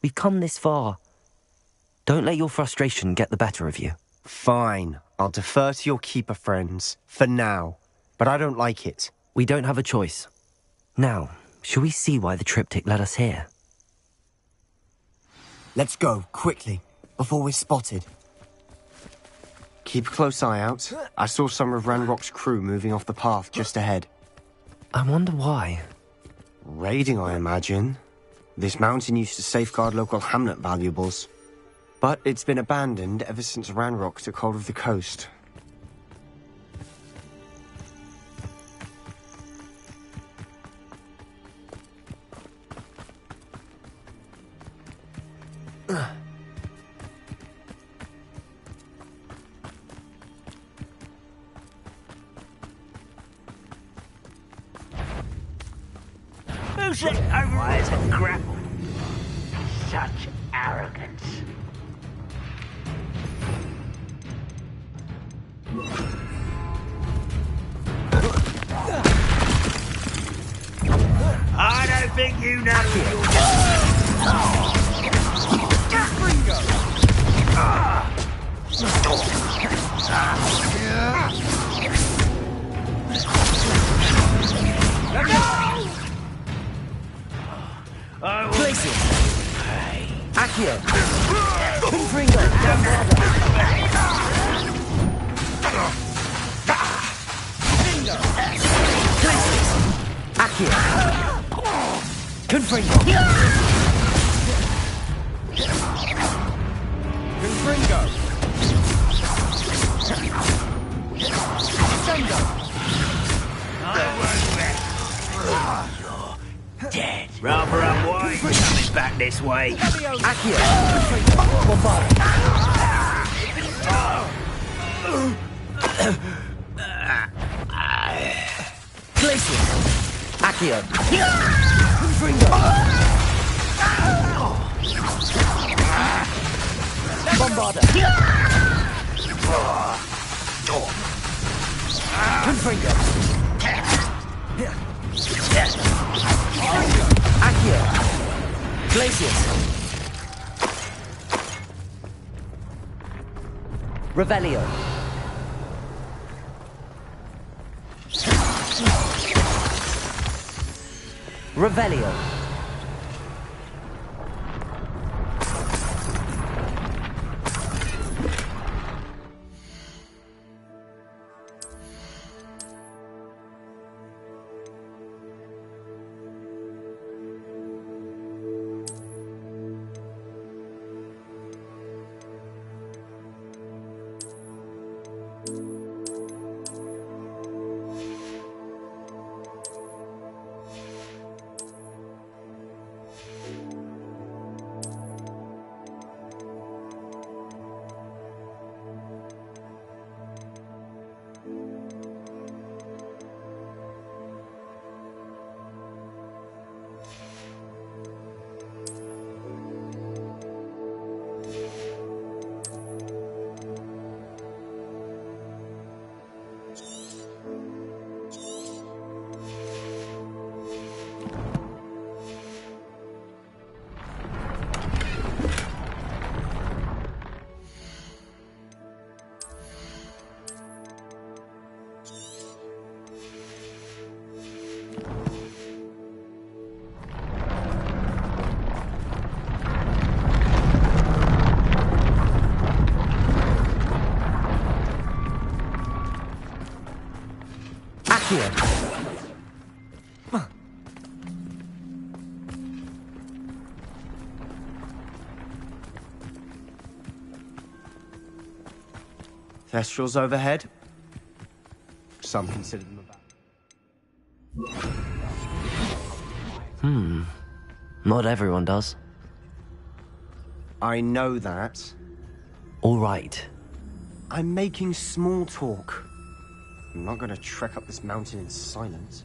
We've come this far. Don't let your frustration get the better of you. Fine. I'll defer to your keeper friends, for now. But I don't like it. We don't have a choice. Now, shall we see why the triptych led us here? Let's go, quickly, before we're spotted. Keep a close eye out. I saw some of Ranrock's crew moving off the path just ahead. I wonder why. Raiding, I imagine. This mountain used to safeguard local hamlet valuables. But it's been abandoned ever since Ranrock took hold of the coast. Who's it over? Why is it grapple? Such arrogance. I don't think you know Place it! Accio! Confringo! Place it! Accio! Confringo! Confringo! Sendo! dead. Rather unwise coming back this way. Accio! Bombard! Place it! Accio! Confringo! Bombarda! Confringo! Accio! Glacius! Revelio! Revelio! Here. Thestrals overhead. Some consider them a Not everyone does. I know that. All right. I'm making small talk. I'm not going to trek up this mountain in silence.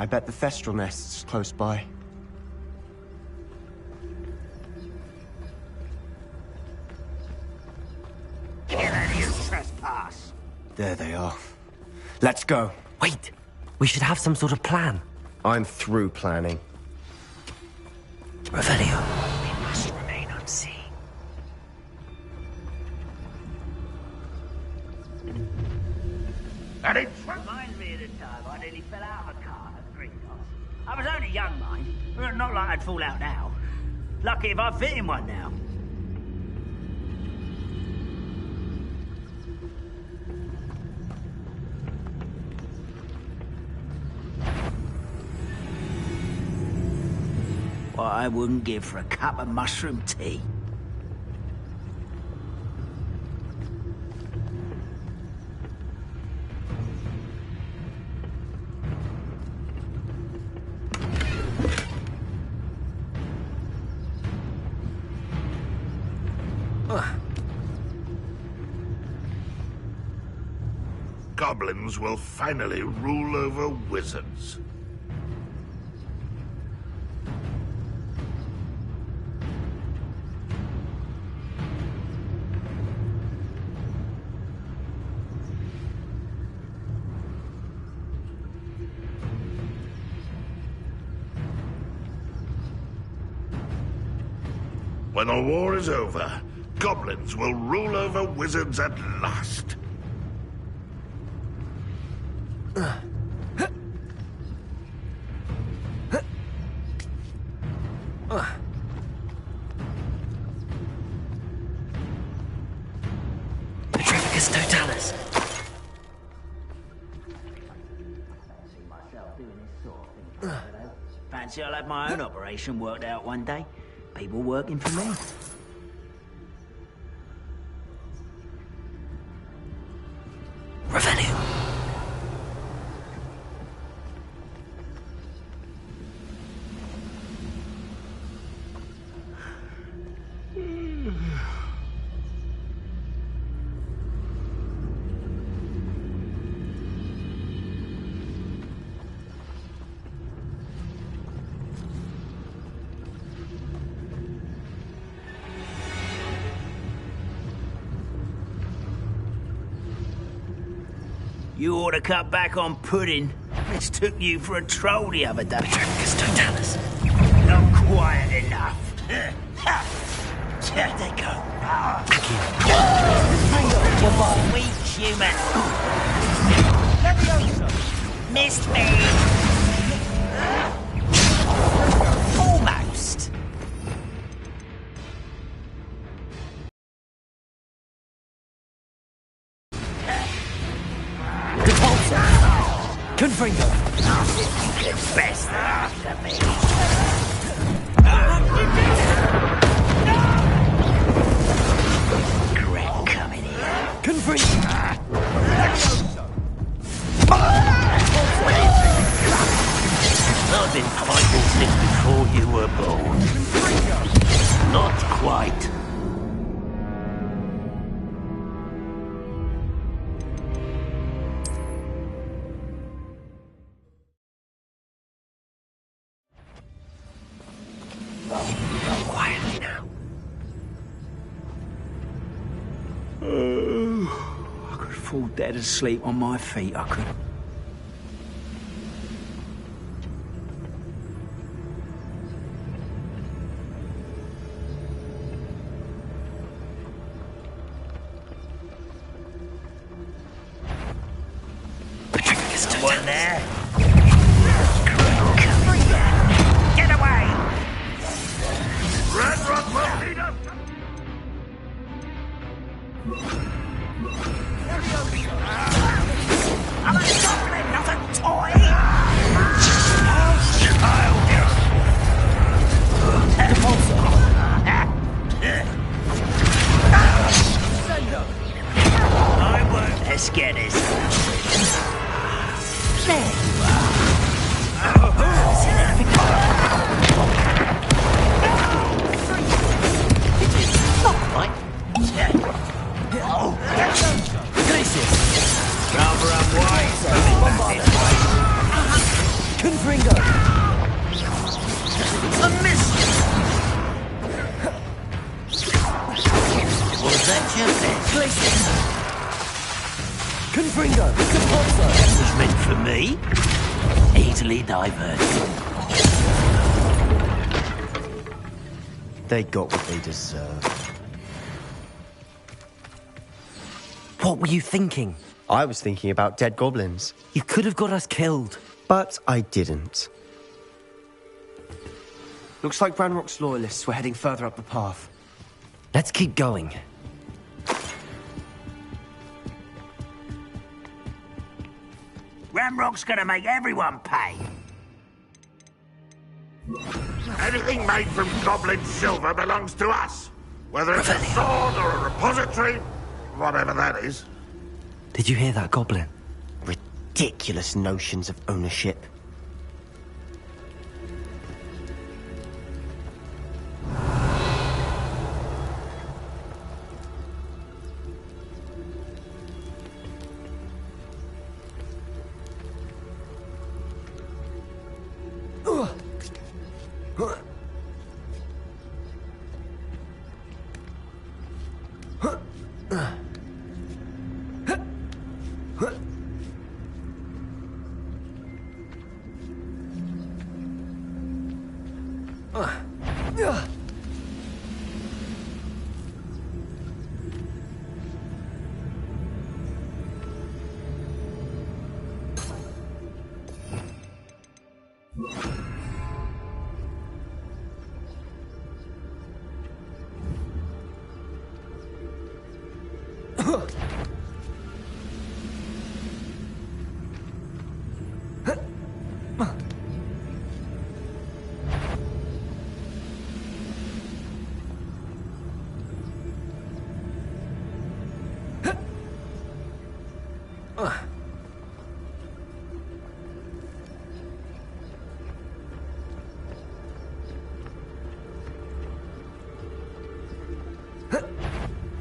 I bet the Thestral nest's close by. Kill any who trespass. There they are. Let's go. Wait, we should have some sort of plan. I'm through planning. Revelio. We must remain unseen. And it reminds me of the time I nearly fell out of a car at Gringotts. I was only young, mind, but not like I'd fall out now. Lucky if I fit in one now. What I wouldn't give for a cup of mushroom tea. Goblins will finally rule over wizards. When the war is over, goblins will rule over wizards at last. Petrificus totalis. Fancy I'll have my own operation worked out one day. People working for me. Revelio. You ought to cut back on pudding. Mistook you for a troll the other day. Petrificus totalis. Not quiet enough. There they go. You're weak, human. Missed me. Almost. Confringo. It's best that after me. Gret coming here. Confringo. I've been fighting since before you were born. Not quite. Quietly now. I could fall dead asleep on my feet, I could. Petrificus One totalis. there. Get away! Red Rock will lead us! I'm a goblin, not a toy! I won't escape this. There. Confringo! A miss! Was that your best? Glacius! Confringo! Compulso! That was meant for me. Easily diverted. They got what they deserved. What were you thinking? I was thinking about dead goblins. You could have got us killed. But I didn't. Looks like Ranrock's loyalists were heading further up the path. Let's keep going. Ramrock's gonna make everyone pay. Anything made from goblin silver belongs to us. Whether it's a sword or a repository, whatever that is. Did you hear that, Goblin? Ridiculous notions of ownership.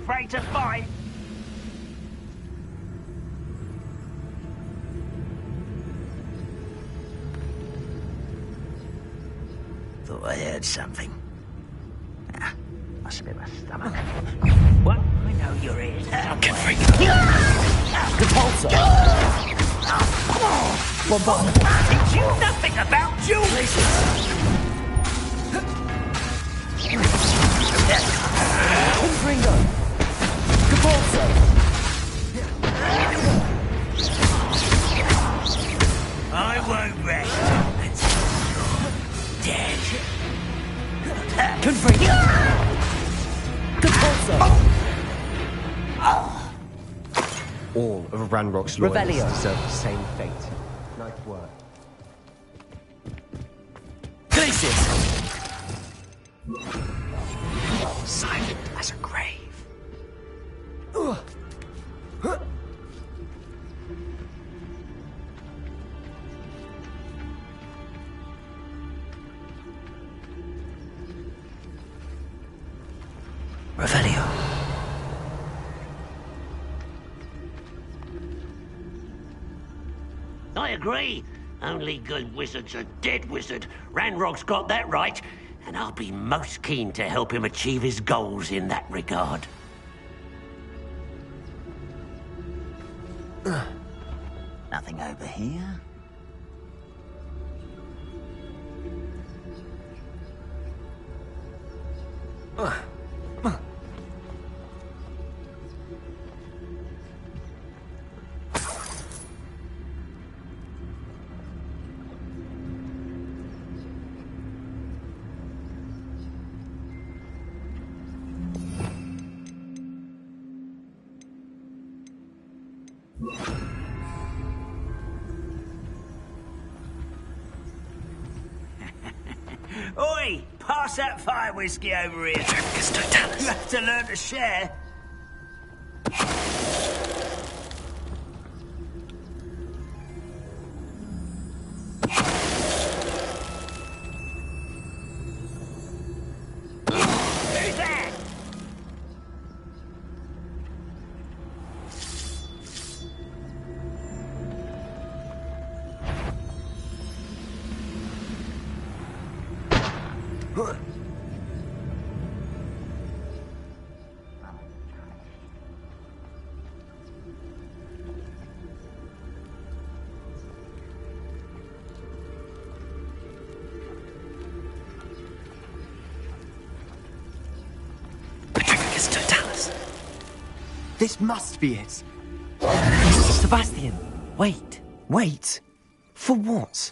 Afraid to fight? Thought I heard something. Ah, must be my stomach. What? I know you're here. Repulsor! Bombard! Teach you nothing about jewelry! Confringo! Compulso! I won't rest until you're dead. Confringo! Compulso! All of Ranrock's Revelio. loyalists deserve the same fate. Nice work. Glacius! Silent as a grave. Revelio. I agree. Only good wizard's a dead wizard. Ranrock's got that right, and I'll be most keen to help him achieve his goals in that regard. Nothing over here? Oi! Pass that fire whiskey over here. You have to learn to share. Who's that? This must be it. Sebastian, wait. Wait? For what?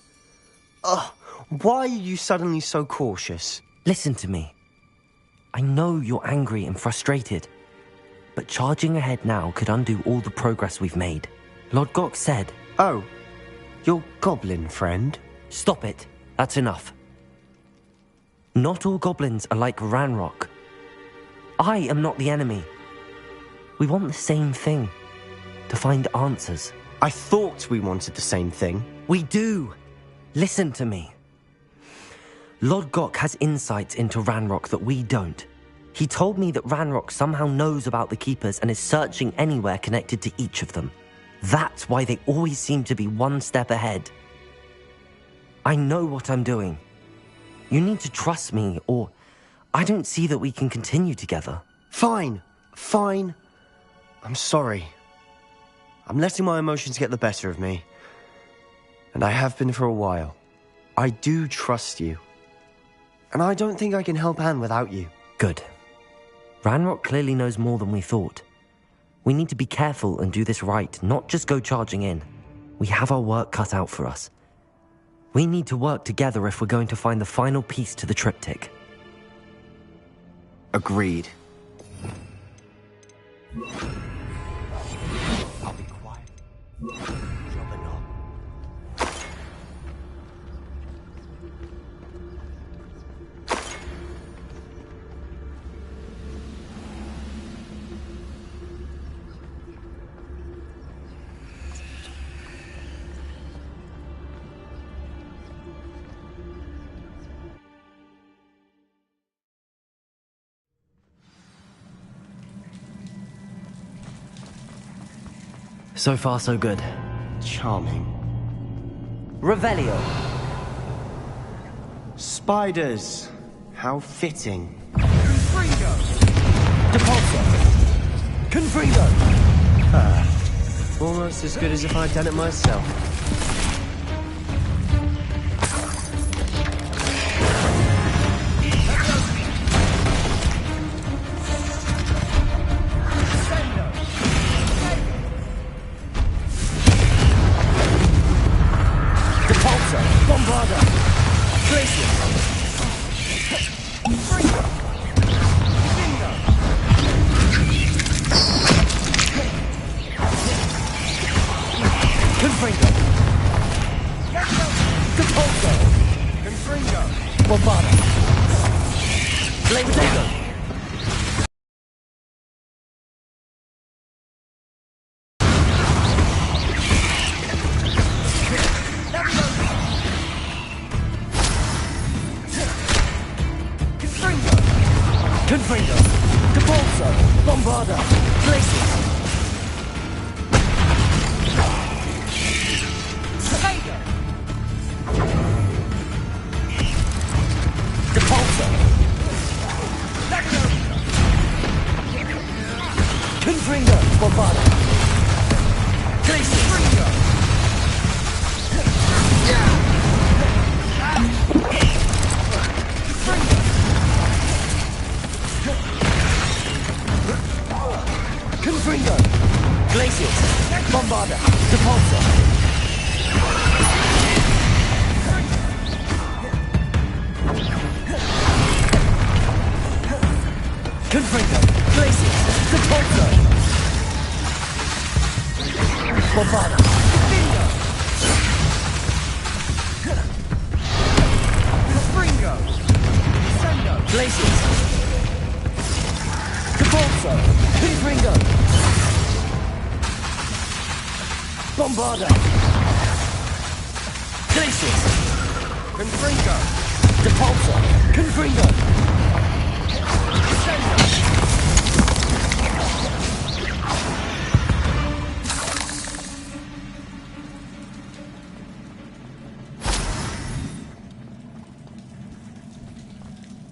Why are you suddenly so cautious? Listen to me. I know you're angry and frustrated, but charging ahead now could undo all the progress we've made. Lodgok said... Oh, your goblin friend? Stop it. That's enough. Not all goblins are like Ranrock. I am not the enemy. We want the same thing. To find answers. I thought we wanted the same thing. We do. Listen to me. Lodgok has insights into Ranrock that we don't. He told me that Ranrock somehow knows about the Keepers and is searching anywhere connected to each of them. That's why they always seem to be one step ahead. I know what I'm doing. You need to trust me, or I don't see that we can continue together. Fine. I'm sorry. I'm letting my emotions get the better of me. And I have been for a while. I do trust you. And I don't think I can help Anne without you. Good. Ranrock clearly knows more than we thought. We need to be careful and do this right, not just go charging in. We have our work cut out for us. We need to work together if we're going to find the final piece to the triptych. Agreed. I'll be quiet. Drop a knob. So far, so good. Charming. Revelio. Spiders. How fitting. Confringo. Depulso. Confringo. Almost as good as if I'd done it myself.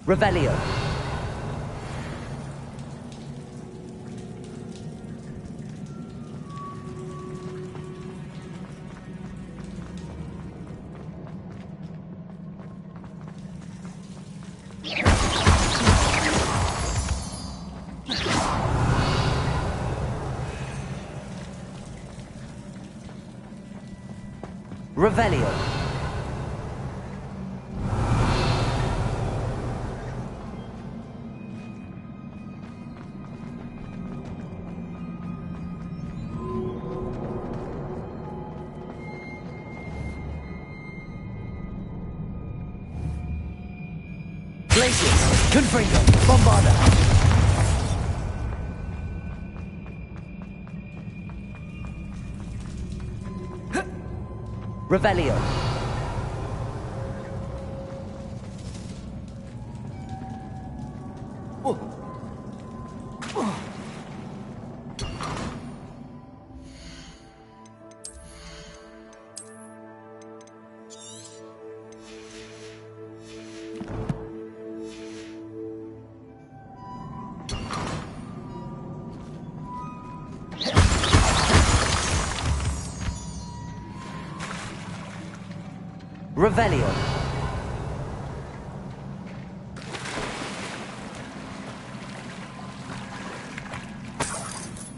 Revelio. Revelio. Glacius. Confringo. Bombarda. Revelio. Revelio.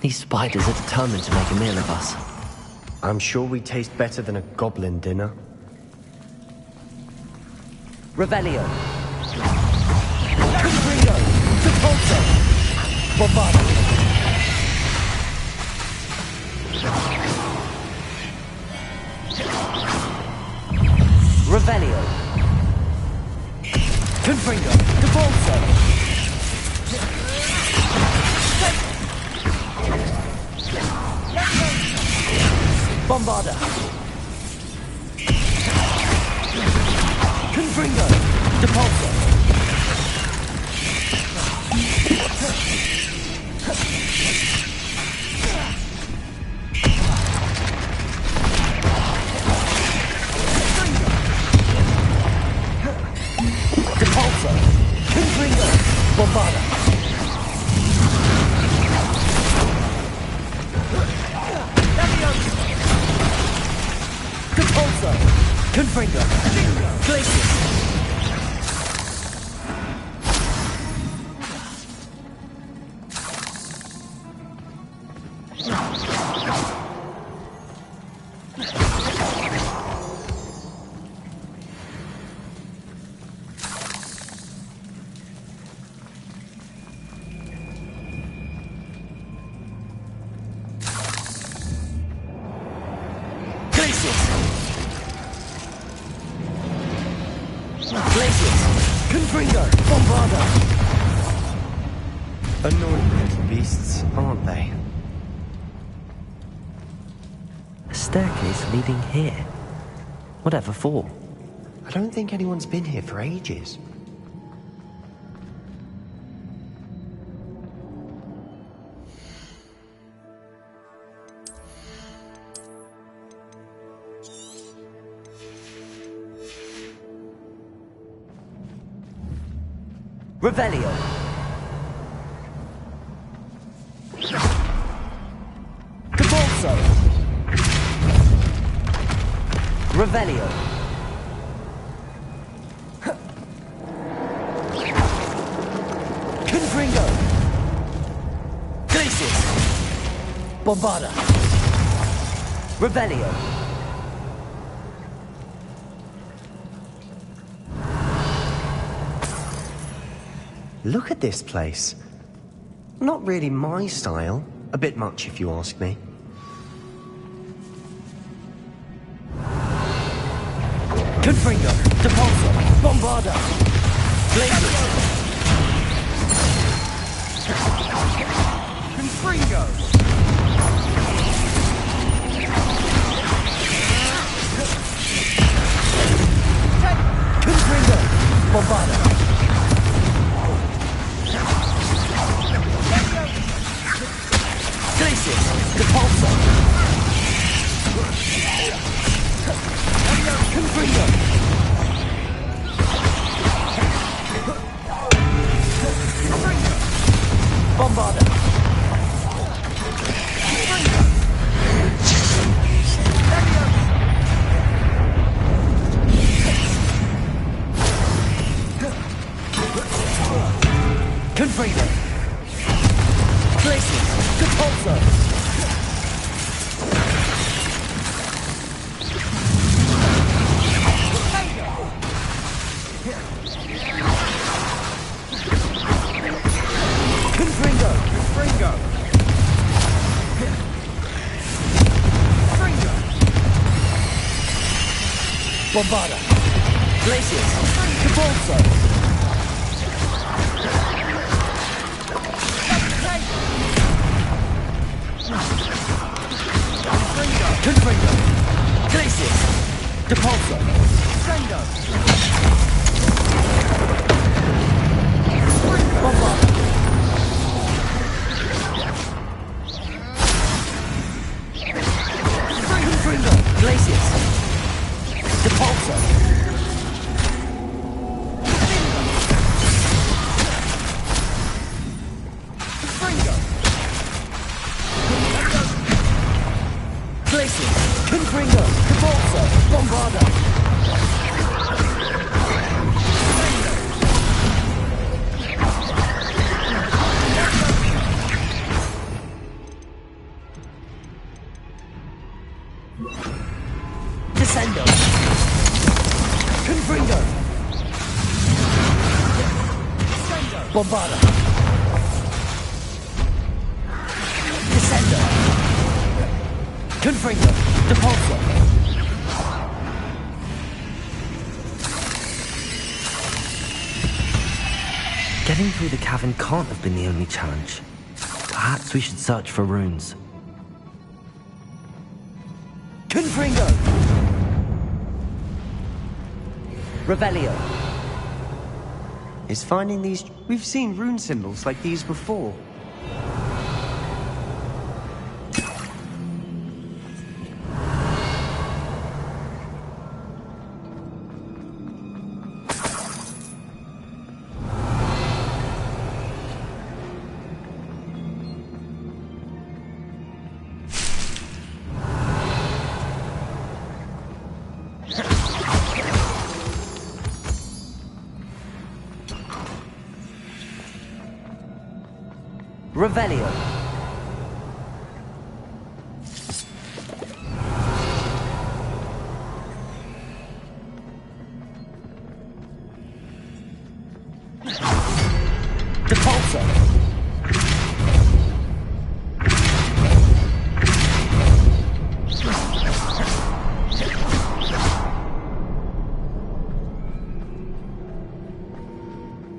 These spiders are determined to make a meal of us. I'm sure we taste better than a goblin dinner. Revelio. Confringo. Sepulso. Bombarda. Revelio. Confringo. Devolso. Bombarda. Confringo. Depulso. Depulso. Confringo. Bombarda. Depulso. Confringo. Glacius. Confringo! Bombarda! Annoying little beasts, aren't they? A staircase leading here. Whatever for? I don't think anyone's been here for ages. Revelio. Devolso. Revelio. Confringo. Glacius. Bombarda. Revelio. Look at this place. Not really my style. A bit much, if you ask me. Confringo. Depulso. Bombarda. Glacius. Confringo. Confringo. Bombarda. Glacius. Depulso. Confringo. Bombarda. Glaciers. Cabalso. Confringo. Glaciers. Depulso. Sendo. Bombarda. Confringo. Glaciers. Depulso. Confringo. Glaciers. Confringo. Depulso. Bombarda. Descendo. Confringo. Bombarda. Descendo. Confringo. Depulso. Getting through the cavern can't have been the only challenge. Perhaps we should search for runes. Confringo. Revelio. Is finding these... We've seen rune symbols like these before. Revelio. Depulso.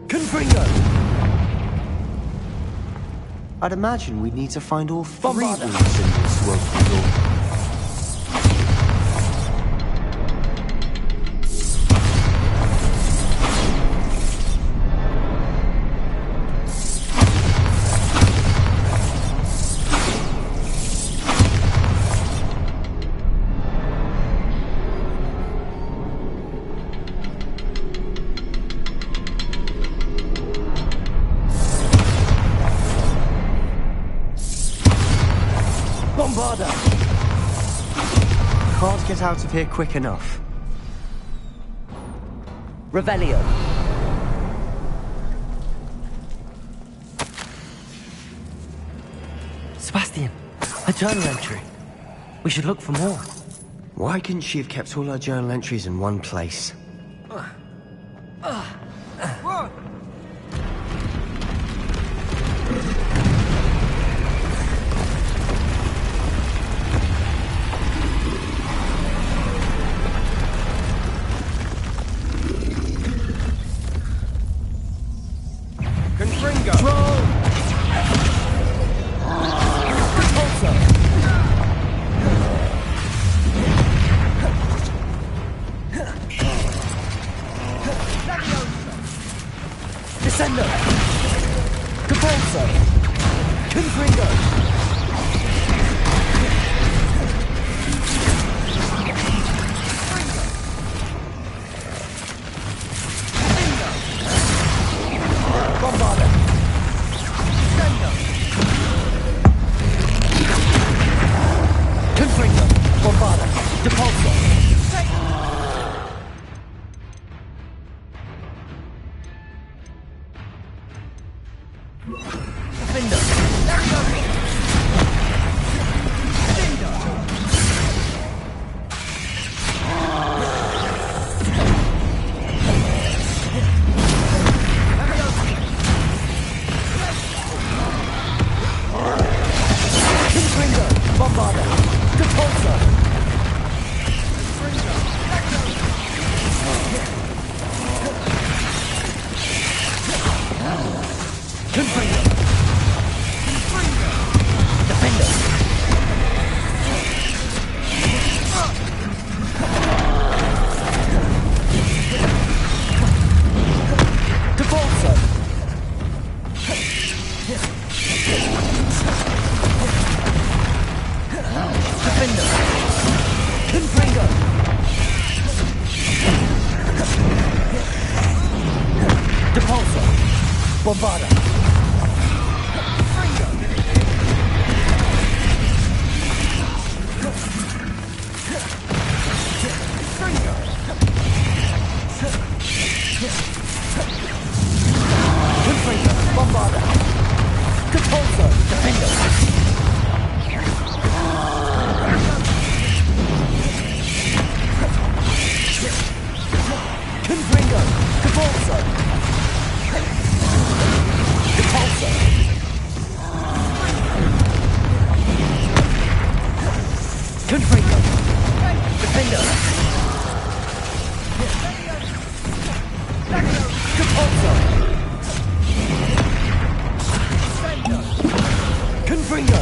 Confringo. I'd imagine we'd need to find all three Bombarda. rune symbols to open the door. Bombarda. Can't get out of here quick enough. Revelio. Sebastian, a journal entry. We should look for more. Why couldn't she have kept all her journal entries in one place? Confringo. Roll. Repulsor. Descendo. Repulsor. Confringo. Bombarda. Sendo. Confringo. Bombarda. Depulso. Findo. Bombarda. Depulso. Bombarda. Confringo. Bombarda. Capulso. Defendo. Confringo. Capulso. Capulso. Confringo. Defendo. Capulso. Confringo.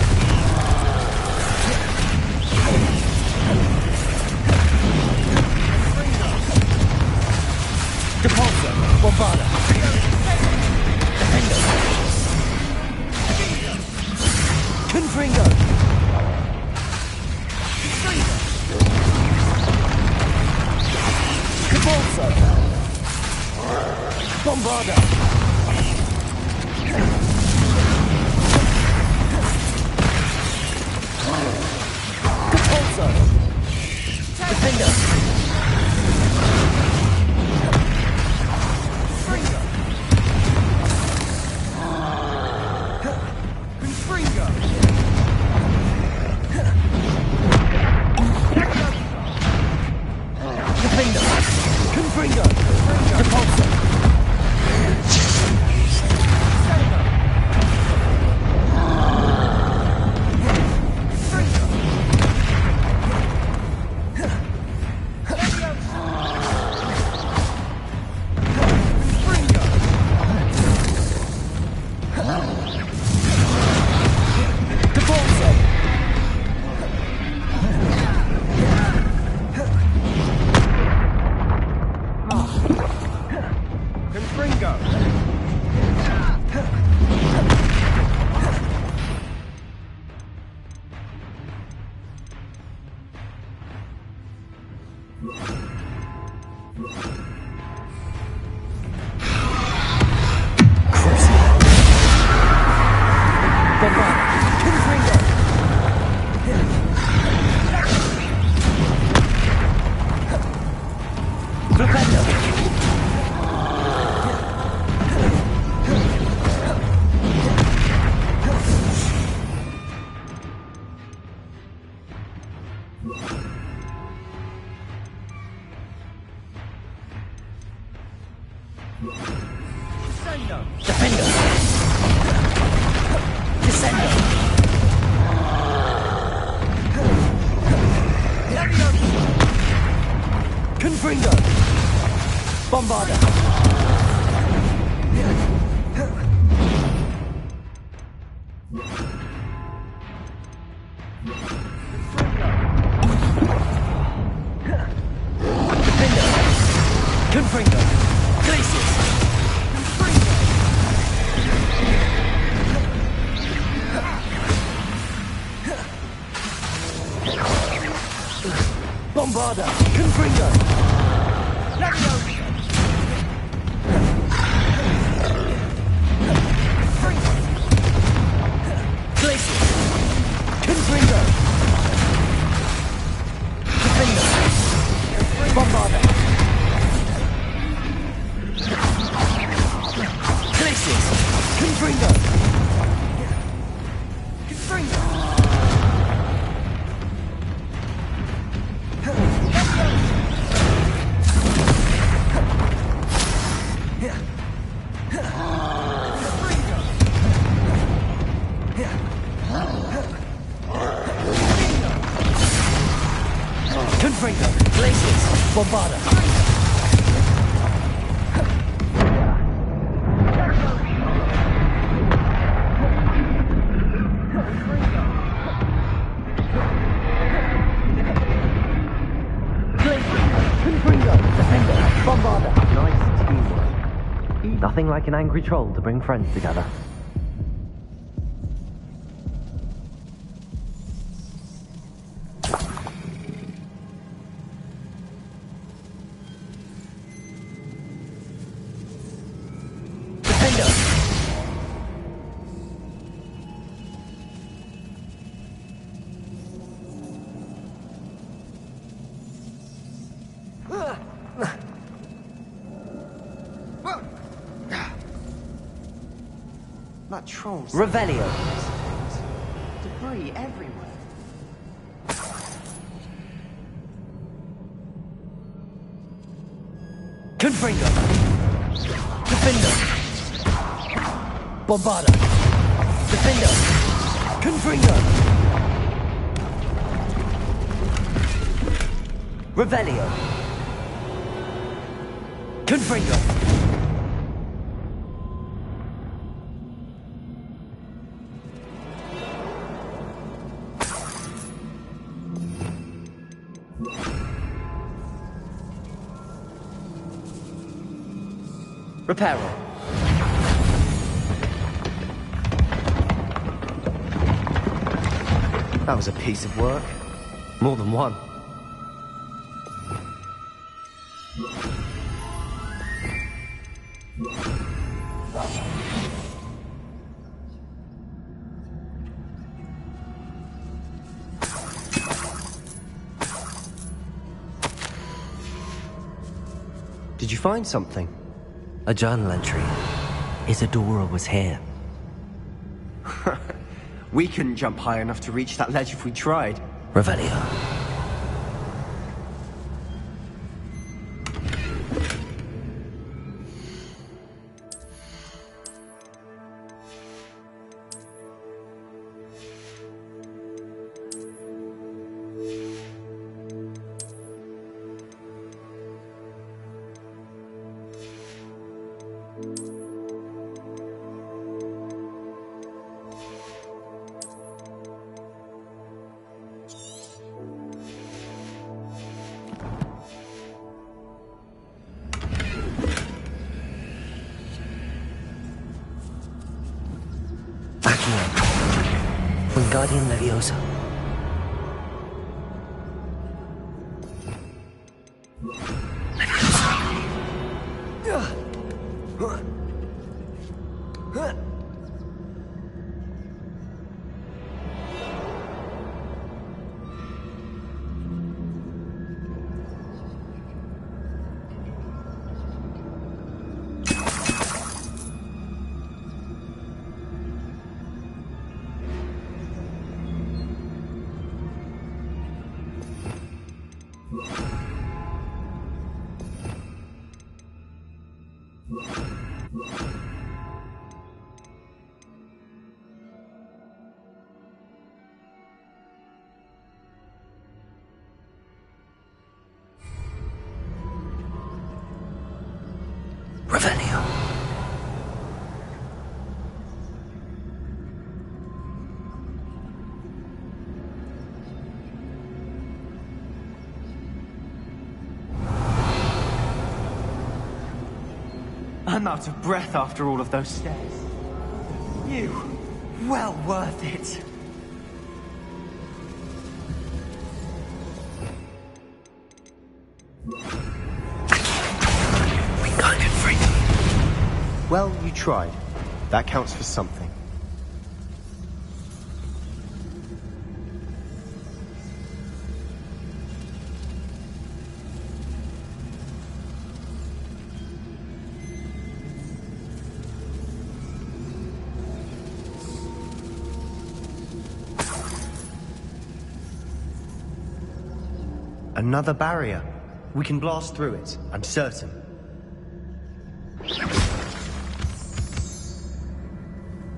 Capulso. Bombarda. Defendo. Confringo. Capulso. Bombarda. Capulso. Defendo. Confringo. Defendo. Confringo. Capulso. Confringo. Bombarda. Defendo. Confringo. Glacius. Bombarda. Confringo. Glacius. Confringo. Defendo. Bombarda. Glacius. Confringo. Confringo. Confringo. Glacius. Bombarda. Nice teamwork. Nothing like an angry troll to bring friends together. that trolls. Revelio. Debris everywhere. Confringo. Defender. Bombarda. Defender. Confringo. Revelio. Confringo. Reparo. That was a piece of work. More than one. Did you find something? A journal entry. Isadora was here. We couldn't jump high enough to reach that ledge if we tried. Revelio. Wingardium Leviosa. Revelio. I'm out of breath after all of those stairs. You, well worth it. Well, you tried. That counts for something. Another barrier. We can blast through it, I'm certain.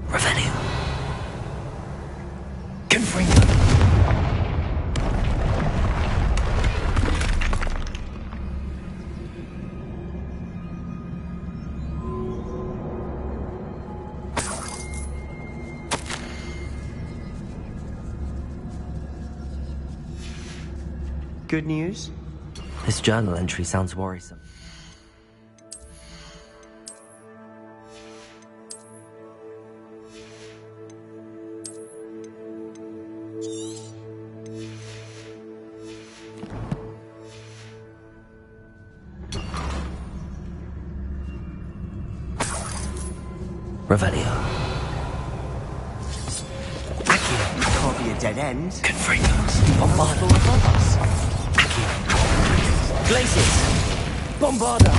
Revelio. Confringo. Good news? This journal entry sounds worrisome. Revelio. Accio can't be a dead end. Confringo. Bombarda above us. Glacius. Bombarda.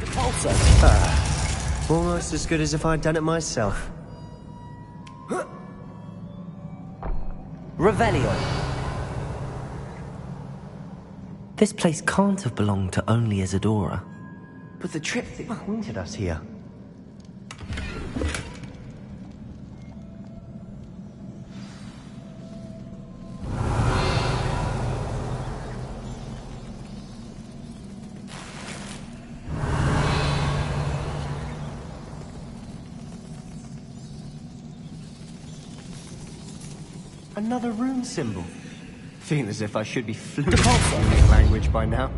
Repulsa. Repulsor! Almost as good as if I'd done it myself. Revelio. This place can't have belonged to only Isadora. But the triptych pointed us here. Another rune symbol. Feel as if I should be fluent in language by now.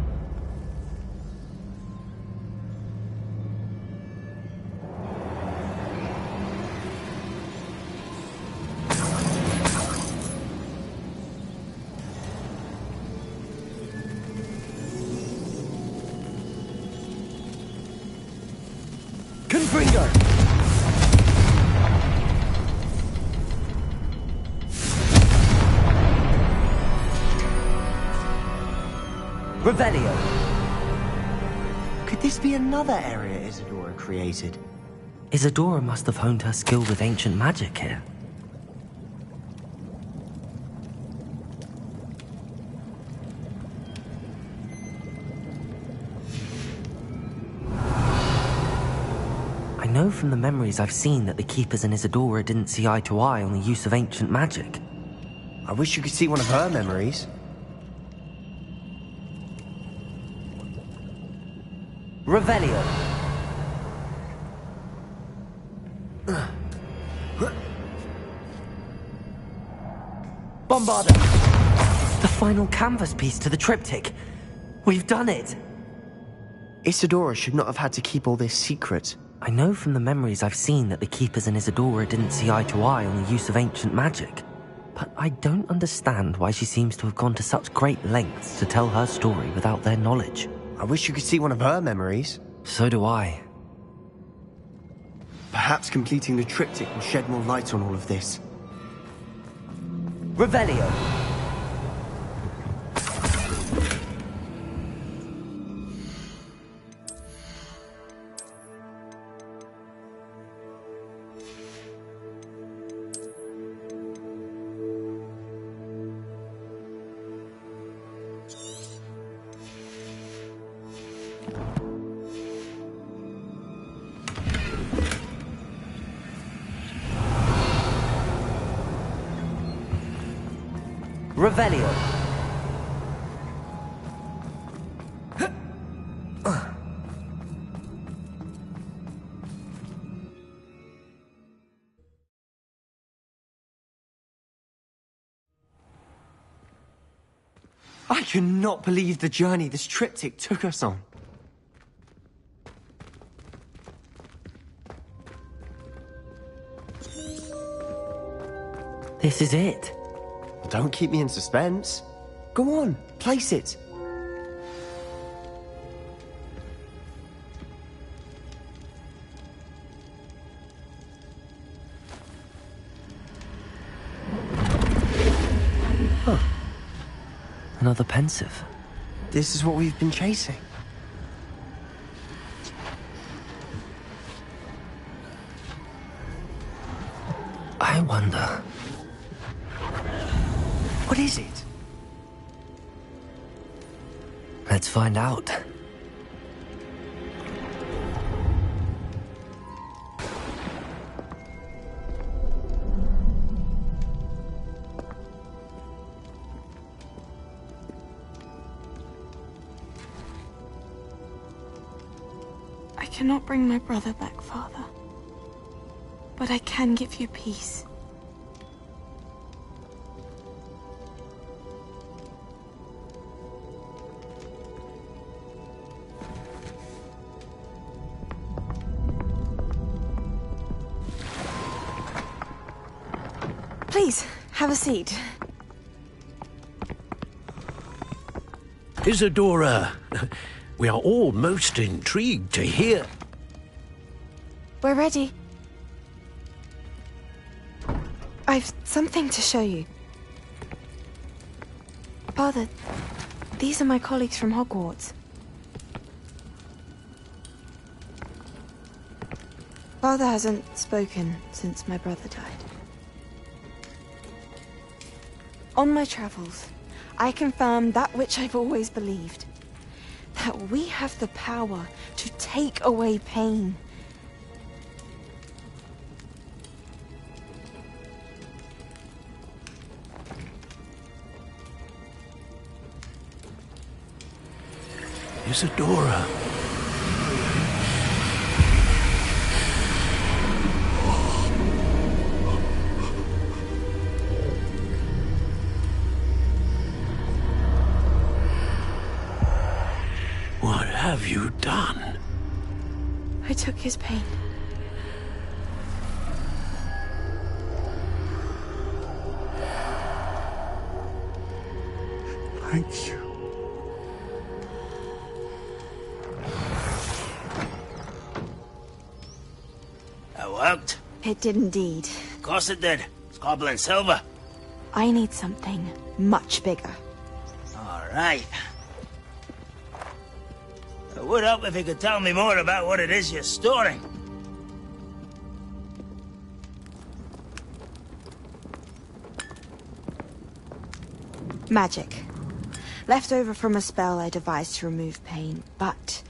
Confringo! Revelio. Could this be another area Isadora created? Isadora must have honed her skill with ancient magic here. I know from the memories I've seen that the Keepers and Isadora didn't see eye to eye on the use of ancient magic. I wish you could see one of her memories. Revelio. Bombarda. The final canvas piece to the triptych. We've done it. Isadora should not have had to keep all this secret. I know from the memories I've seen that the Keepers and Isadora didn't see eye to eye on the use of ancient magic. But I don't understand why she seems to have gone to such great lengths to tell her story without their knowledge. I wish you could see one of her memories. So do I. Perhaps completing the triptych will shed more light on all of this. Revelio. Revelio. I cannot believe the journey this triptych took us on. This is it. Don't keep me in suspense. Go on, place it. Huh. Another pensive. This is what we've been chasing. I wonder... What is it? Let's find out. I cannot bring my brother back, Father. But I can give you peace. Please, have a seat. Isadora, we are all most intrigued to hear. We're ready. I've something to show you. Father, these are my colleagues from Hogwarts. Father hasn't spoken since my brother died. On my travels, I confirmed that which I've always believed. That we have the power to take away pain. Isadora. What have you done? I took his pain. Thank you. That worked. It did indeed. Of course it did. It's goblin silver. I need something much bigger. All right. It would help if you could tell me more about what it is you're storing. Magic. Left over from a spell I devised to remove pain, but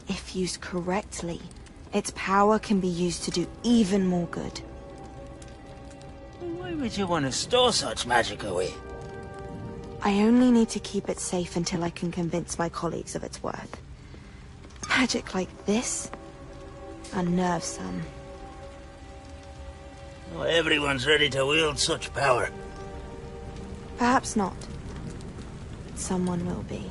if used correctly, its power can be used to do even more good. Why would you want to store such magic away? I only need to keep it safe until I can convince my colleagues of its worth. Magic like this unnerves some. Not everyone's ready to wield such power. Perhaps not. But someone will be.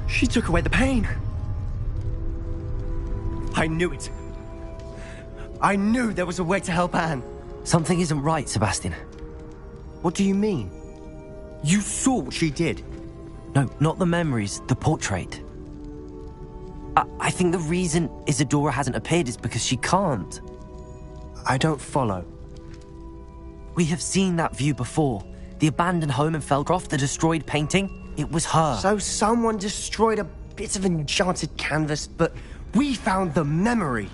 She took away the pain. I knew it. I knew there was a way to help Anne. Something isn't right, Sebastian. What do you mean? You saw what she did. No, not the memories, the portrait. I think the reason Isadora hasn't appeared is because she can't. I don't follow. We have seen that view before. The abandoned home in Feldcroft, the destroyed painting. It was her. So someone destroyed a bit of enchanted canvas, but we found the memory.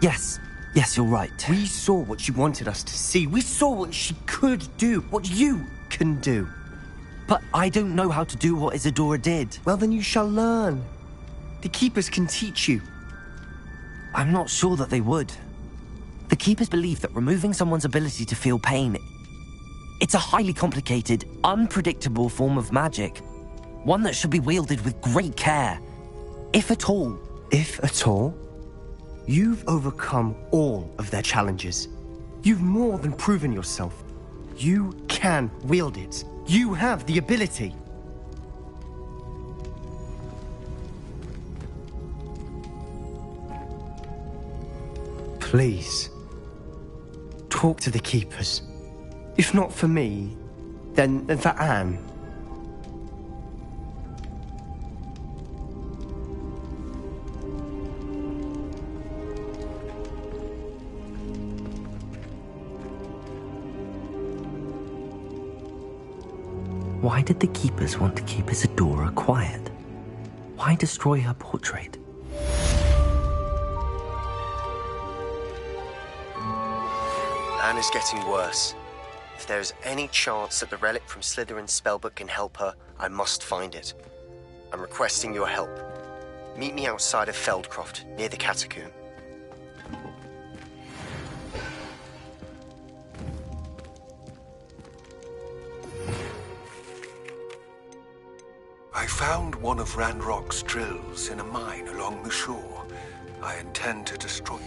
Yes, you're right. We saw what she wanted us to see. We saw what she could do, what you can do. But I don't know how to do what Isadora did. Well, then you shall learn. The Keepers can teach you. I'm not sure that they would. The Keepers believe that removing someone's ability to feel pain, it's a highly complicated, unpredictable form of magic. One that should be wielded with great care. If at all. If at all? You've overcome all of their challenges. You've more than proven yourself. You can wield it. You have the ability. Please, talk to the Keepers. If not for me, then for Anne. Why did the Keepers want to keep Isadora quiet? Why destroy her portrait? Anne is getting worse. If there is any chance that the relic from Slytherin's spellbook can help her, I must find it. I'm requesting your help. Meet me outside of Feldcroft, near the catacomb. I found one of Ranrock's drills in a mine along the shore. I intend to destroy it.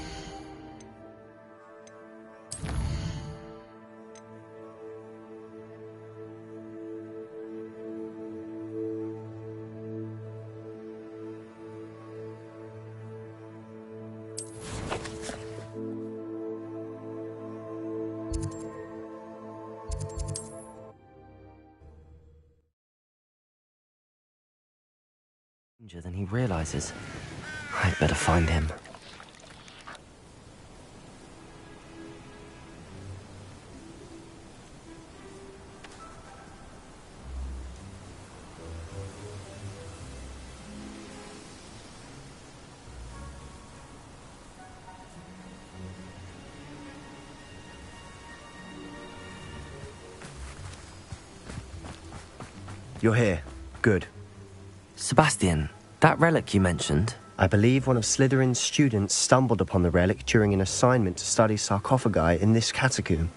Than he realizes. I'd better find him. You're here. Good. Sebastian, that relic you mentioned? I believe one of Slytherin's students stumbled upon the relic during an assignment to study sarcophagi in this catacomb.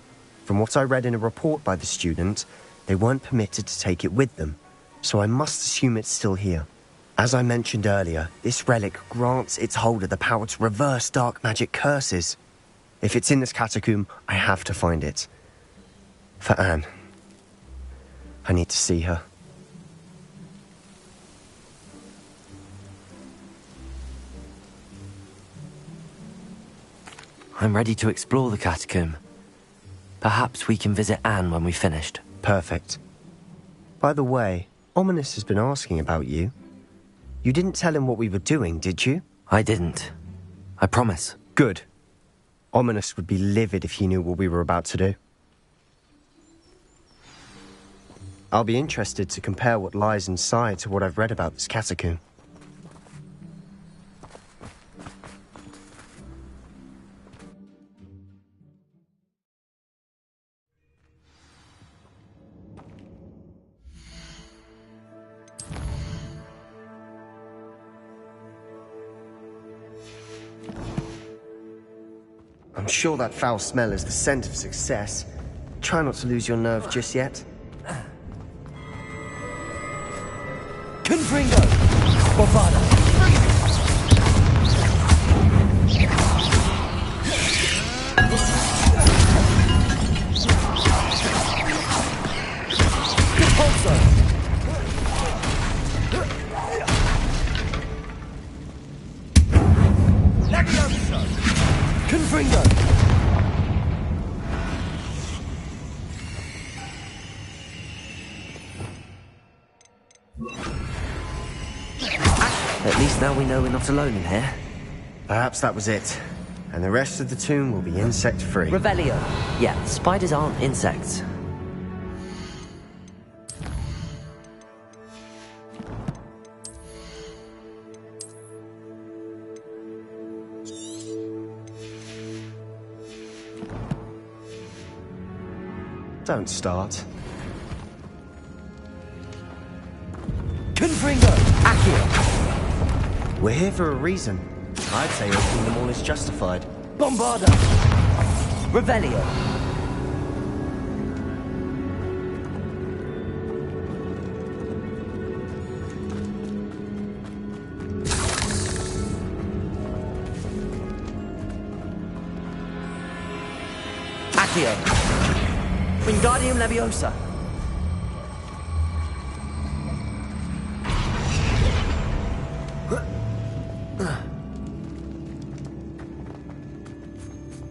From what I read in a report by the student, they weren't permitted to take it with them, so I must assume it's still here. As I mentioned earlier, this relic grants its holder the power to reverse dark magic curses. If it's in this catacomb, I have to find it. For Anne. I need to see her. I'm ready to explore the catacomb. Perhaps we can visit Anne when we've finished. Perfect. By the way, Ominous has been asking about you. You didn't tell him what we were doing, did you? I didn't. I promise. Good. Ominous would be livid if he knew what we were about to do. I'll be interested to compare what lies inside to what I've read about this catacomb. I'm sure that foul smell is the scent of success. Try not to lose your nerve just yet. Confringo! Bovada! Confringo! At least now we know we're not alone in here. Perhaps that was it. And the rest of the tomb will be insect-free. Revelio. Yeah, spiders aren't insects. Don't start. Confringo! Accio! We're here for a reason. I'd say opening them all is justified. Bombarda! Revelio. Accio. Wingardium Leviosa.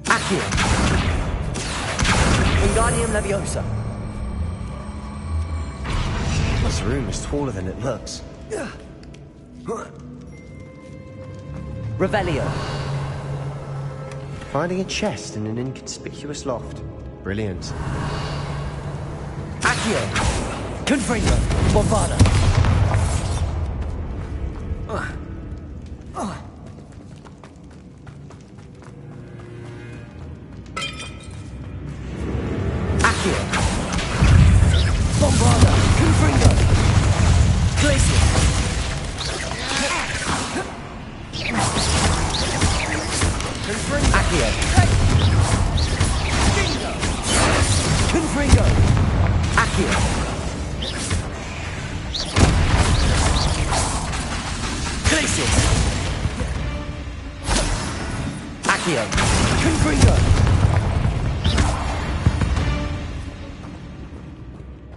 Accio. Wingardium Leviosa. This room is taller than it looks. Revelio. Finding a chest in an inconspicuous loft. Brilliant. Accio! Confringo! Bombarda! Accio. Bombarda! Confringo! Glacier! Accio. Confringo! Accio. Glacier! Accio. Confringo!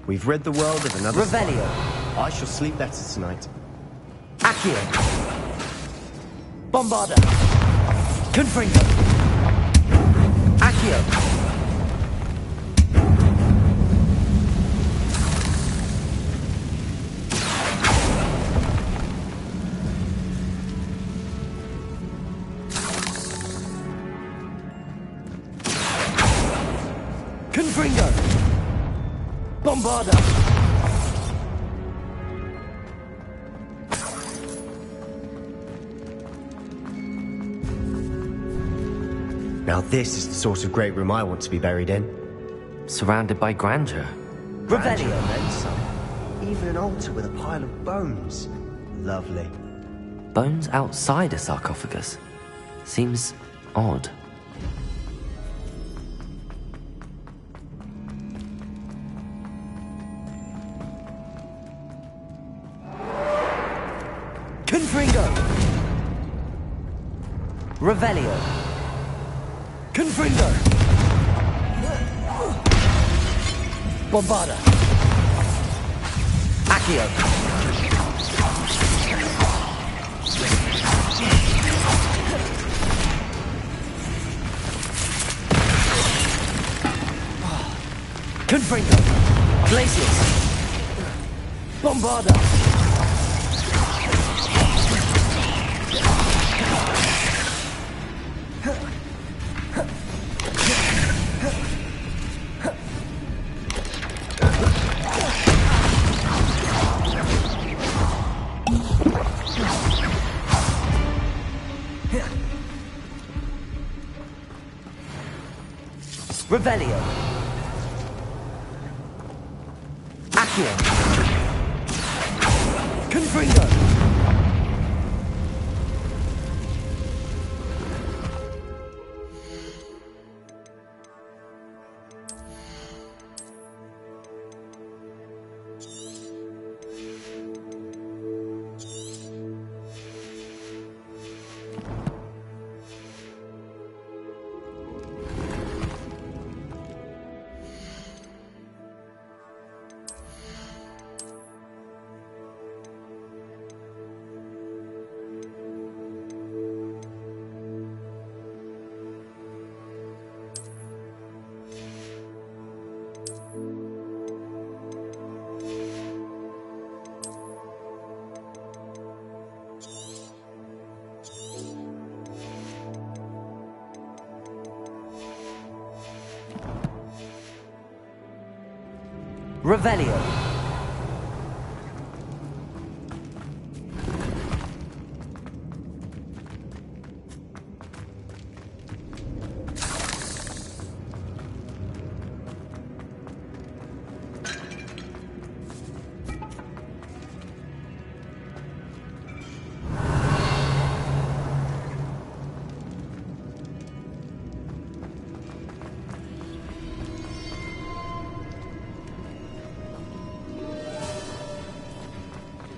We've rid the world of another Revelio. I shall sleep better tonight. Accio. Bombarda! Confringo! Accio. Confringo! Bombarda! Now this is the sort of great room I want to be buried in. Surrounded by grandeur. Grandeur and then some. Even an altar with a pile of bones. Lovely. Bones outside a sarcophagus? Seems odd. Confringo! Revelio! Confringo! Bombarda! Accio! Confringo! Glacius! Bombarda! Revelio! Accio! Confringo! Revelio!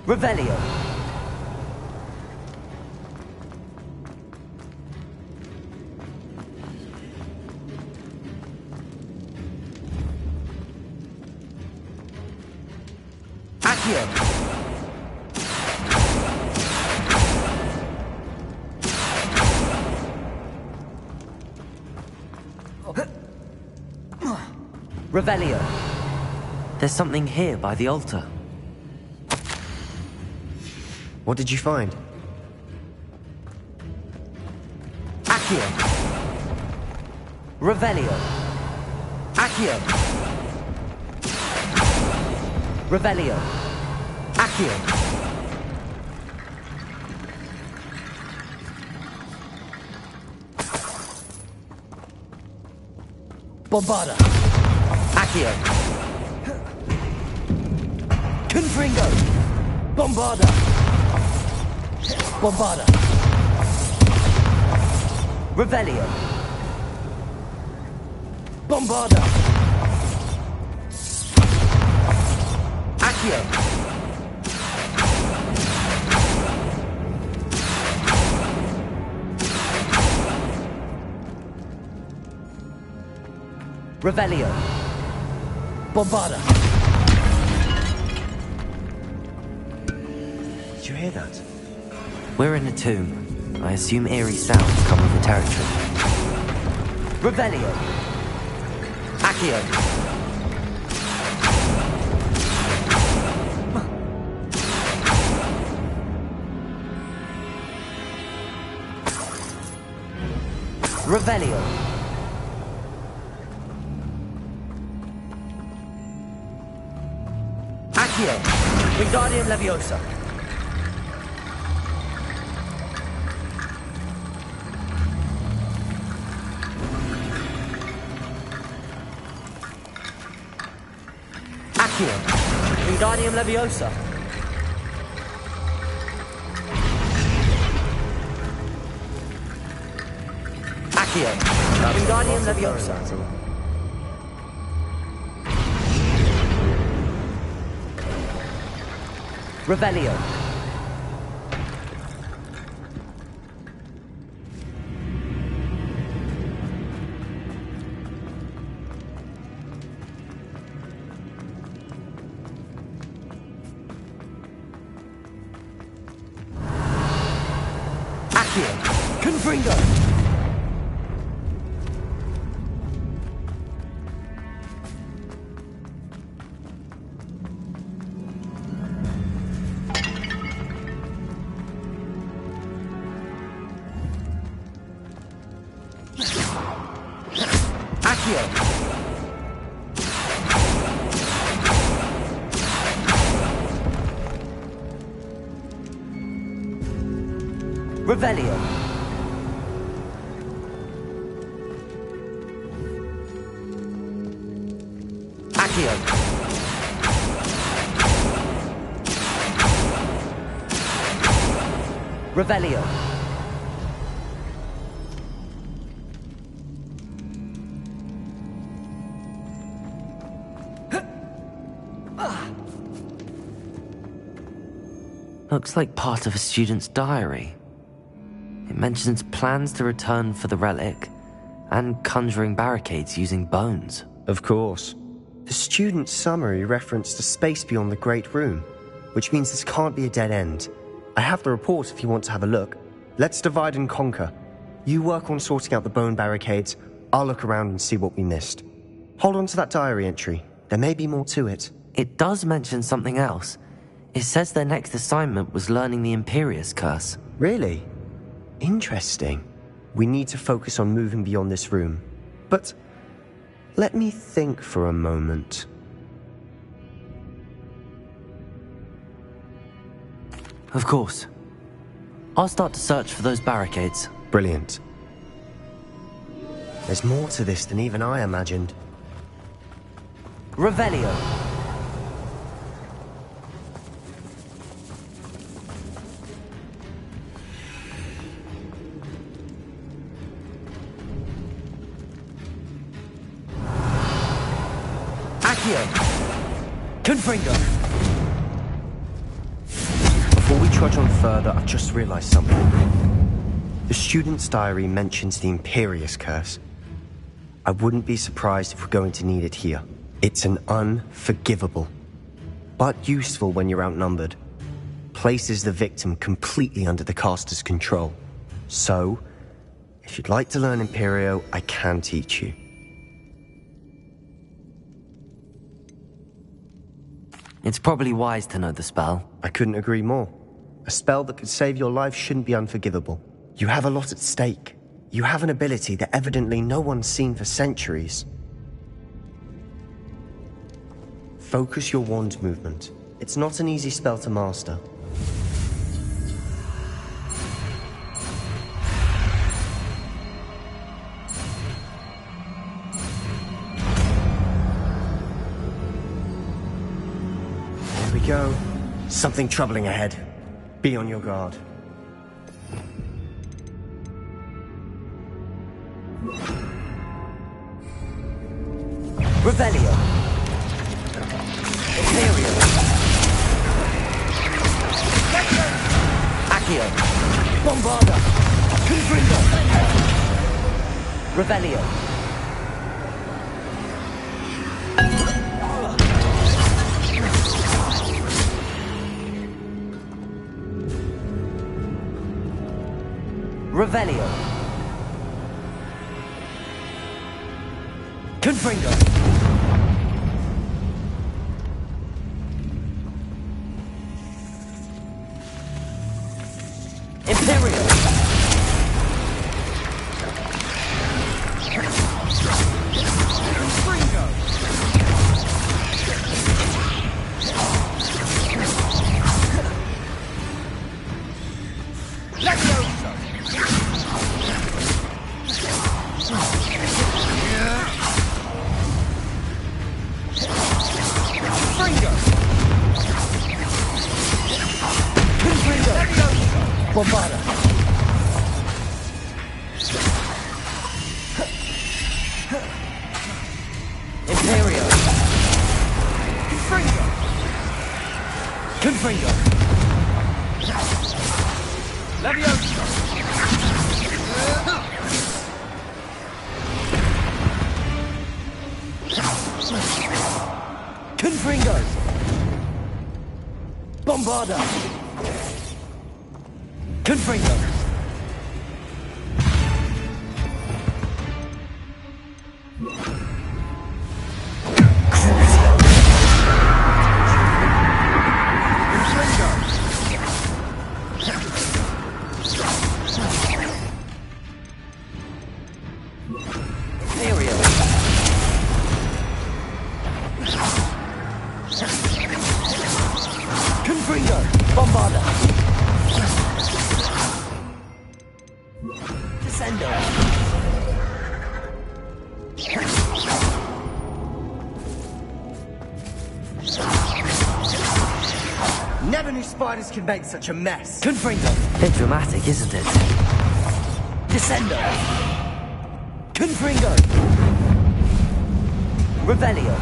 Revelio! Accio! Revelio! There's something here by the altar. What did you find? Accio! Revelio! Accio! Revelio! Accio! Bombarda! Accio! Confringo! Bombarda! Bombarda! Revelio! Bombarda! Accio! Revelio! Bombarda! Did you hear that? We're in a tomb. I assume eerie sounds come with the territory. Revelio! Accio! Revelio! Accio! Wingardium Leviosa! Accio! Wingardium Leviosa. Accio. Wingardium Leviosa. Revelio. Accio. Confringo. Revelio. Accio. Revelio. Looks like part of a student's diary. It mentions plans to return for the relic and conjuring barricades using bones. Of course. The student's summary referenced a space beyond the Great Room, which means this can't be a dead end. I have the report if you want to have a look. Let's divide and conquer. You work on sorting out the bone barricades, I'll look around and see what we missed. Hold on to that diary entry. There may be more to it. It does mention something else. It says their next assignment was learning the Imperius Curse. Really? Interesting. We need to focus on moving beyond this room. But let me think for a moment. Of course. I'll start to search for those barricades. Brilliant. There's more to this than even I imagined. Revelio. Confringo. Before we trudge on further, I've just realized something. The student's diary mentions the Imperius Curse. I wouldn't be surprised if we're going to need it here. It's an unforgivable, but useful when you're outnumbered. Places the victim completely under the caster's control. So, if you'd like to learn Imperio, I can teach you. It's probably wise to know the spell. I couldn't agree more. A spell that could save your life shouldn't be unforgivable. You have a lot at stake. You have an ability that evidently no one's seen for centuries. Focus your wand movement. It's not an easy spell to master. Go. Something troubling ahead. Be on your guard. Revelio. Imperium. Accio. Bombarda. Confringo. Revelio. Revelio. Confringo. Imperial. Confringo. Leviosa. Bombarda. Imperio. Confringo. Confringo. Leviosa. Confringo. Bombarda. Confringo. Confringo. Bombarda. Descendo. Never knew spiders could make such a mess. Confringo. Bit dramatic, isn't it? Descendo. Confringo. Revelio.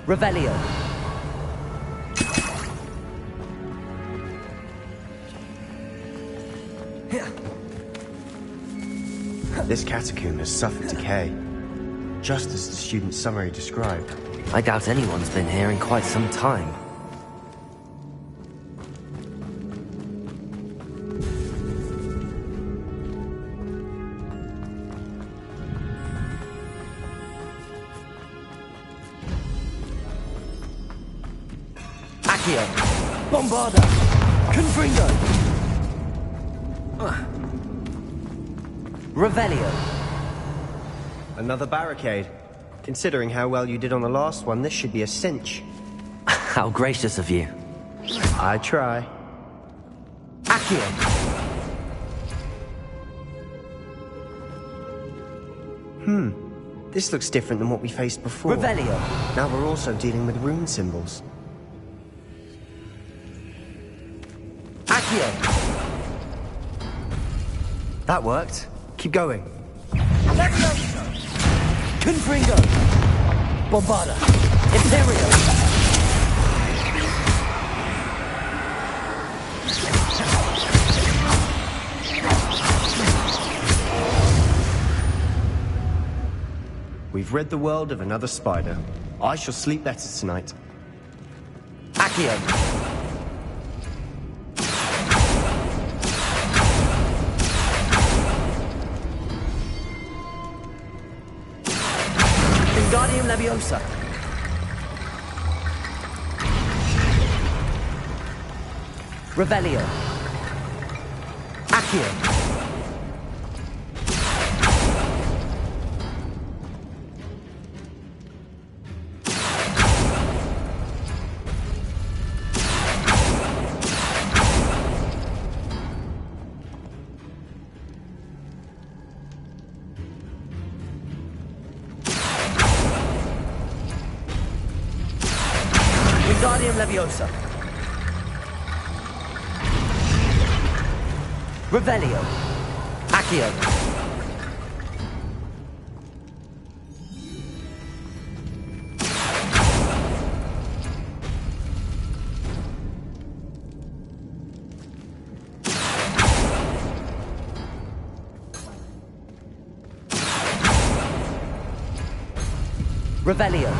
Revelio. This catacomb has suffered decay, just as the student's summary described. I doubt anyone's been here in quite some time. Bombarda! Confringo! Revelio. Another barricade. Considering how well you did on the last one, this should be a cinch. How gracious of you. I try. Accio. This looks different than what we faced before. Revelio. Now we're also dealing with rune symbols. Accio. That worked. Keep going. Leviosa. Confringo. Bombarda. Imperio. We've rid the world of another spider. I shall sleep better tonight. Accio. Wingardium Leviosa. Revelio. Accio. Wingardium Leviosa. Revelio. Accio. Revelio.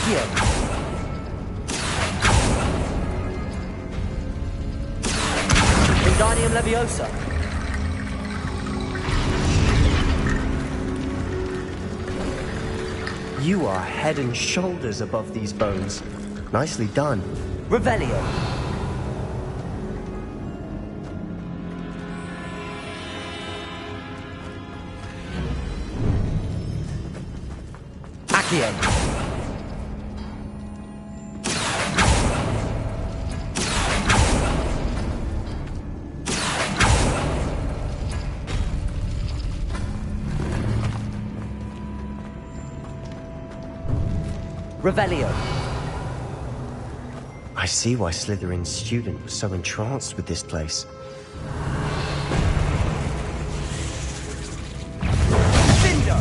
Accio. Wingardium Leviosa. You are head and shoulders above these bones. Nicely done. Revelio. Accio. Revelio. I see why Slytherin's student was so entranced with this place. Findo.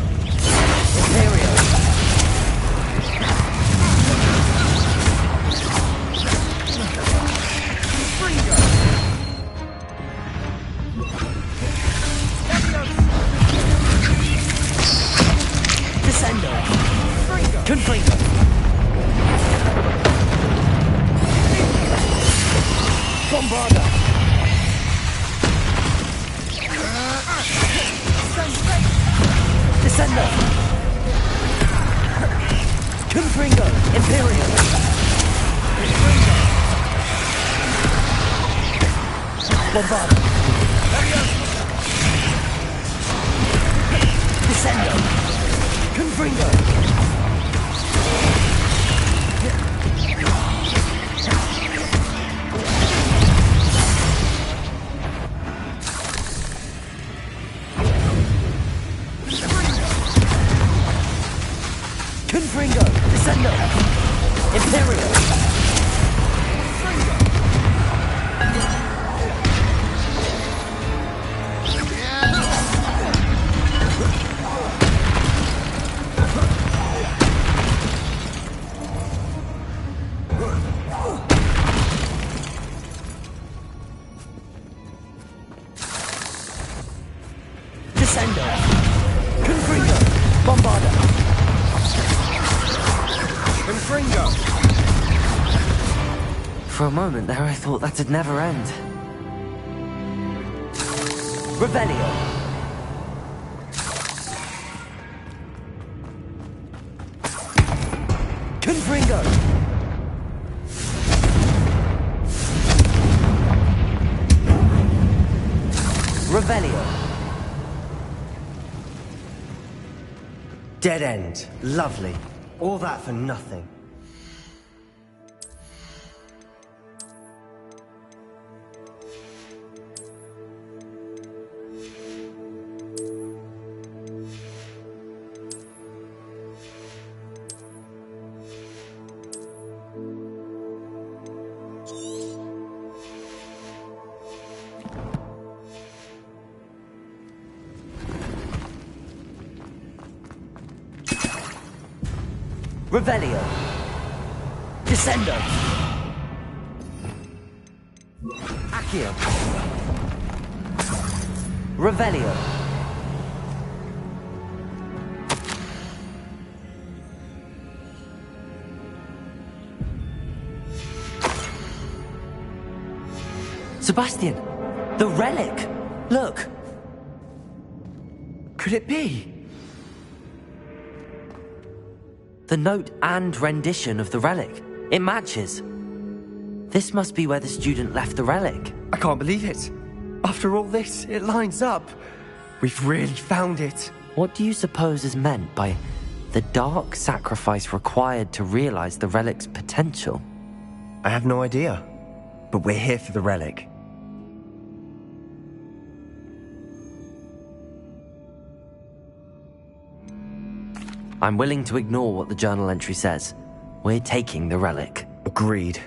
Imperio. Descendo. Confringo. Bombarda. Descendo. Confringo. Imperial. Bombarda. Descendo. Confringo. Confringo. Descendo. Imperial. Descendo. Confringo. Bombarda. Confringo. For a moment there, I thought that'd never end. Revelio. Confringo. Revelio. Dead end. Lovely. All that for nothing. Revelio. Descendo. Accio. Revelio. Sebastian, the relic. Look. Could it be? The note and rendition of the relic. It matches. This must be where the student left the relic. I can't believe it. After all this, it lines up. We've really found it. What do you suppose is meant by the dark sacrifice required to realize the relic's potential? I have no idea. But we're here for the relic. I'm willing to ignore what the journal entry says. We're taking the relic. Agreed.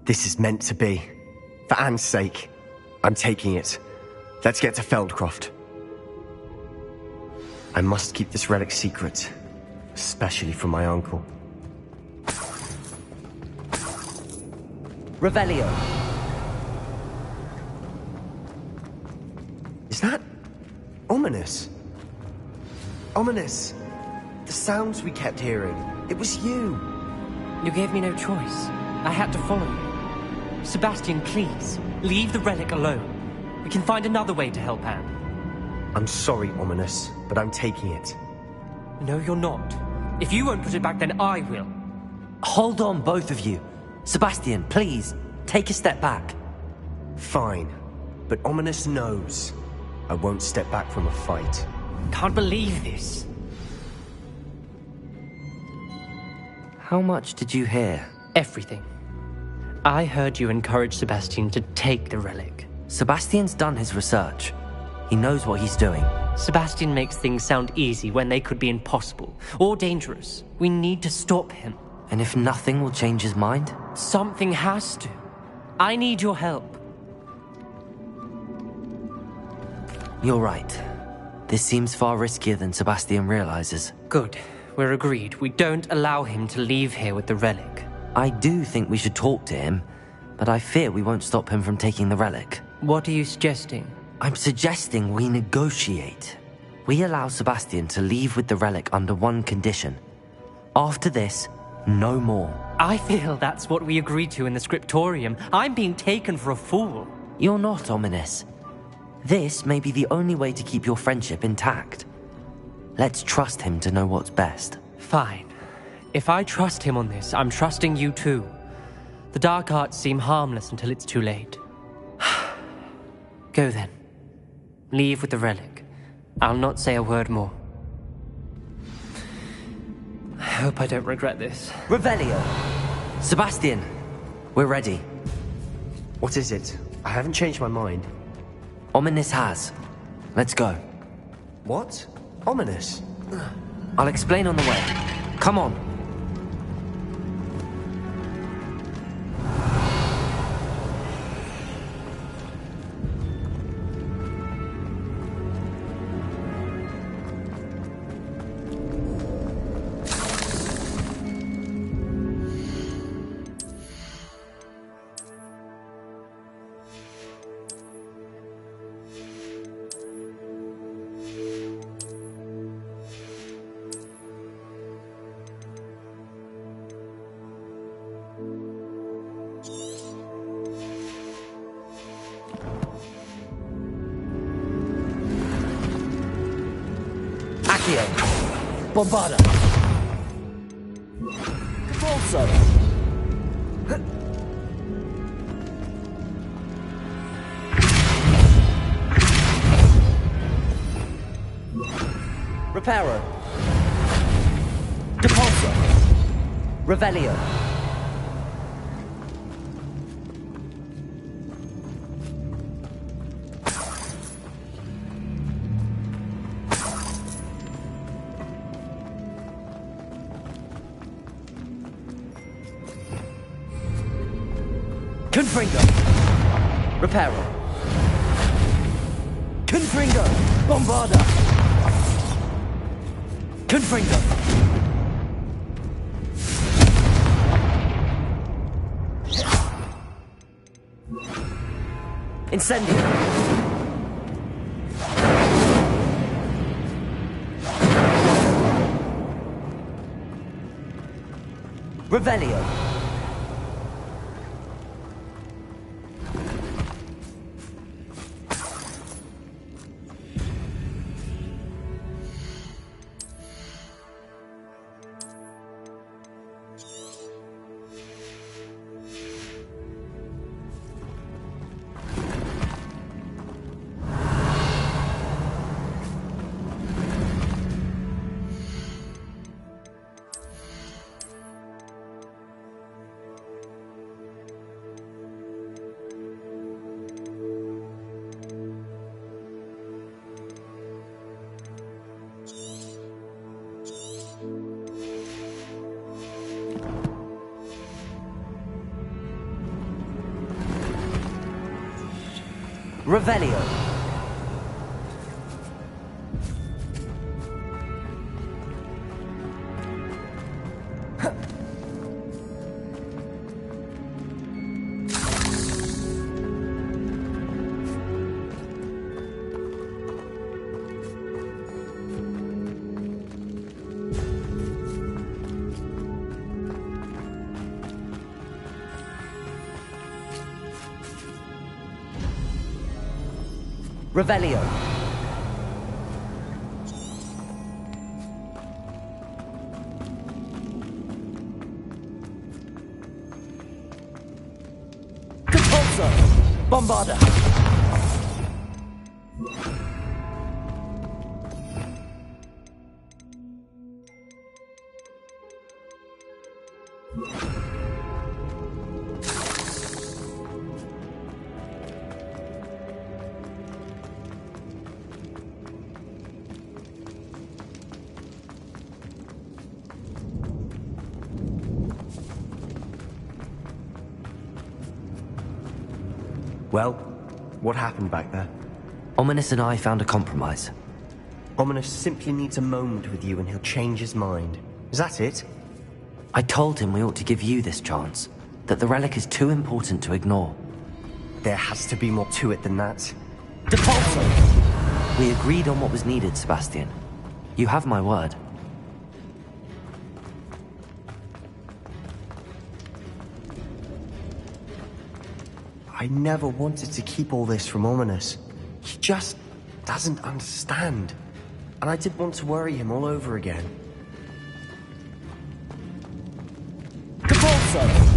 This is meant to be. For Anne's sake, I'm taking it. Let's get to Feldcroft. I must keep this relic secret, especially from my uncle. Revelio. Is that ominous? Ominous. The sounds we kept hearing. It was you. You gave me no choice. I had to follow you. Sebastian, please, leave the relic alone. We can find another way to help Anne. I'm sorry, Ominous, but I'm taking it. No, you're not. If you won't put it back, then I will. Hold on, both of you. Sebastian, please, take a step back. Fine, but Ominous knows I won't step back from a fight. Can't believe this. How much did you hear? Everything. I heard you encourage Sebastian to take the relic. Sebastian's done his research. He knows what he's doing. Sebastian makes things sound easy when they could be impossible or dangerous. We need to stop him. And if nothing will change his mind? Something has to. I need your help. You're right. This seems far riskier than Sebastian realizes. Good. We're agreed. We don't allow him to leave here with the relic. I do think we should talk to him, but I fear we won't stop him from taking the relic. What are you suggesting? I'm suggesting we negotiate. We allow Sebastian to leave with the relic under one condition. After this, no more. I feel that's what we agreed to in the scriptorium. I'm being taken for a fool. You're not, Ominous. This may be the only way to keep your friendship intact. Let's trust him to know what's best. Fine. If I trust him on this, I'm trusting you too. The dark arts seem harmless until it's too late. Go then. Leave with the relic. I'll not say a word more. I hope I don't regret this. Revelio! Sebastian, we're ready. What is it? I haven't changed my mind. Ominous has. Let's go. What? Ominous? I'll explain on the way. Come on. Bombarda. Control Reparo. Depulso. Revelio. Confringo. Reparo. Confringo. Bombarda. Confringo. Incendio. Revelio. Revelio. Revelio. Compulso. Bombarda. Well, what happened back there? Ominous and I found a compromise. Ominous simply needs a moment with you and he'll change his mind. Is that it? I told him we ought to give you this chance, that the relic is too important to ignore. There has to be more to it than that. Depulso! We agreed on what was needed, Sebastian. You have my word. I never wanted to keep all this from Ominous. He just doesn't understand. And I didn't want to worry him all over again. Compulso!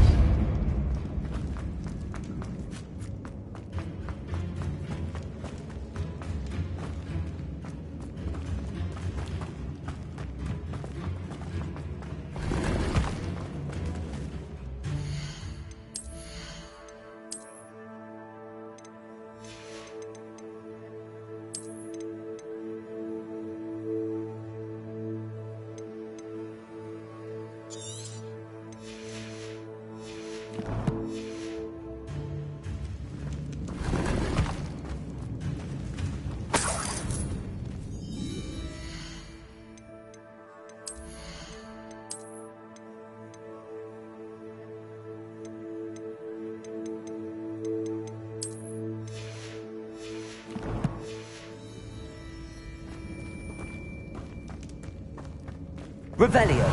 Revelio.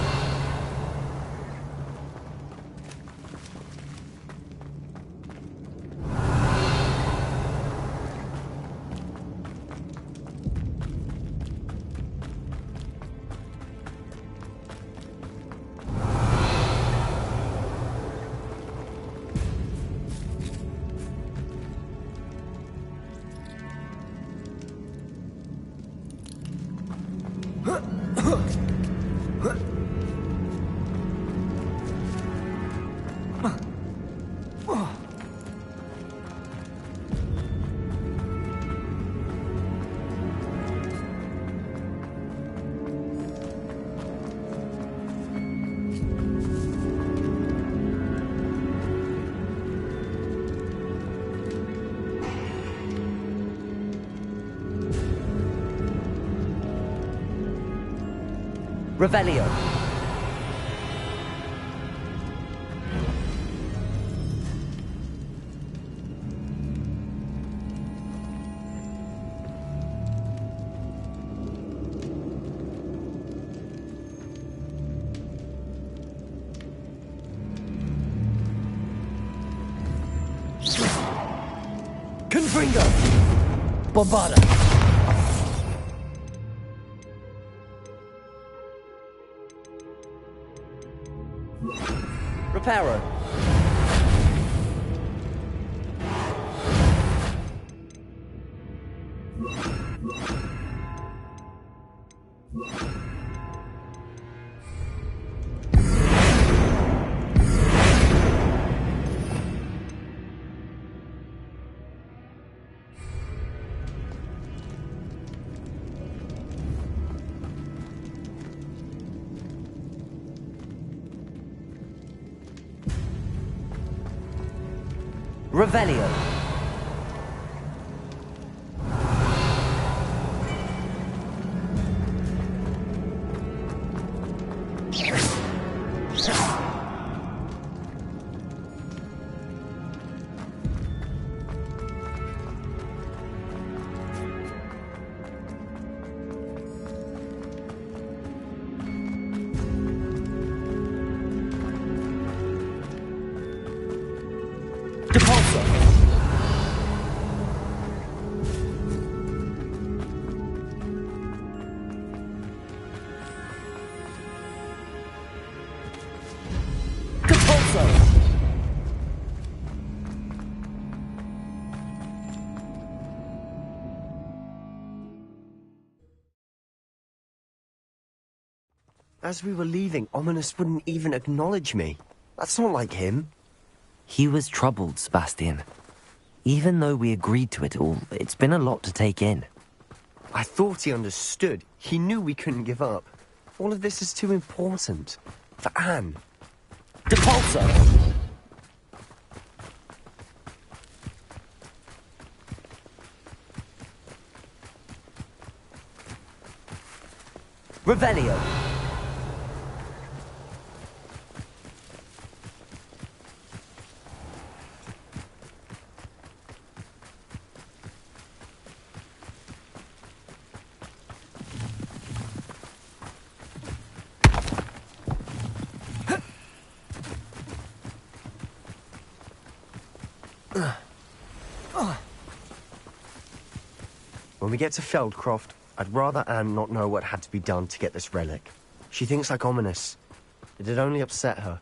Revelio. Confringo. Bombarda. Reparo. Revelio. Depulso. As we were leaving, Ominous wouldn't even acknowledge me. That's not like him. He was troubled, Sebastian. Even though we agreed to it all, it's been a lot to take in. I thought he understood. He knew we couldn't give up. All of this is too important. For Anne. Depulso! Revelio! When we get to Feldcroft, I'd rather Anne not know what had to be done to get this relic. She thinks like Ominous. It'd only upset her.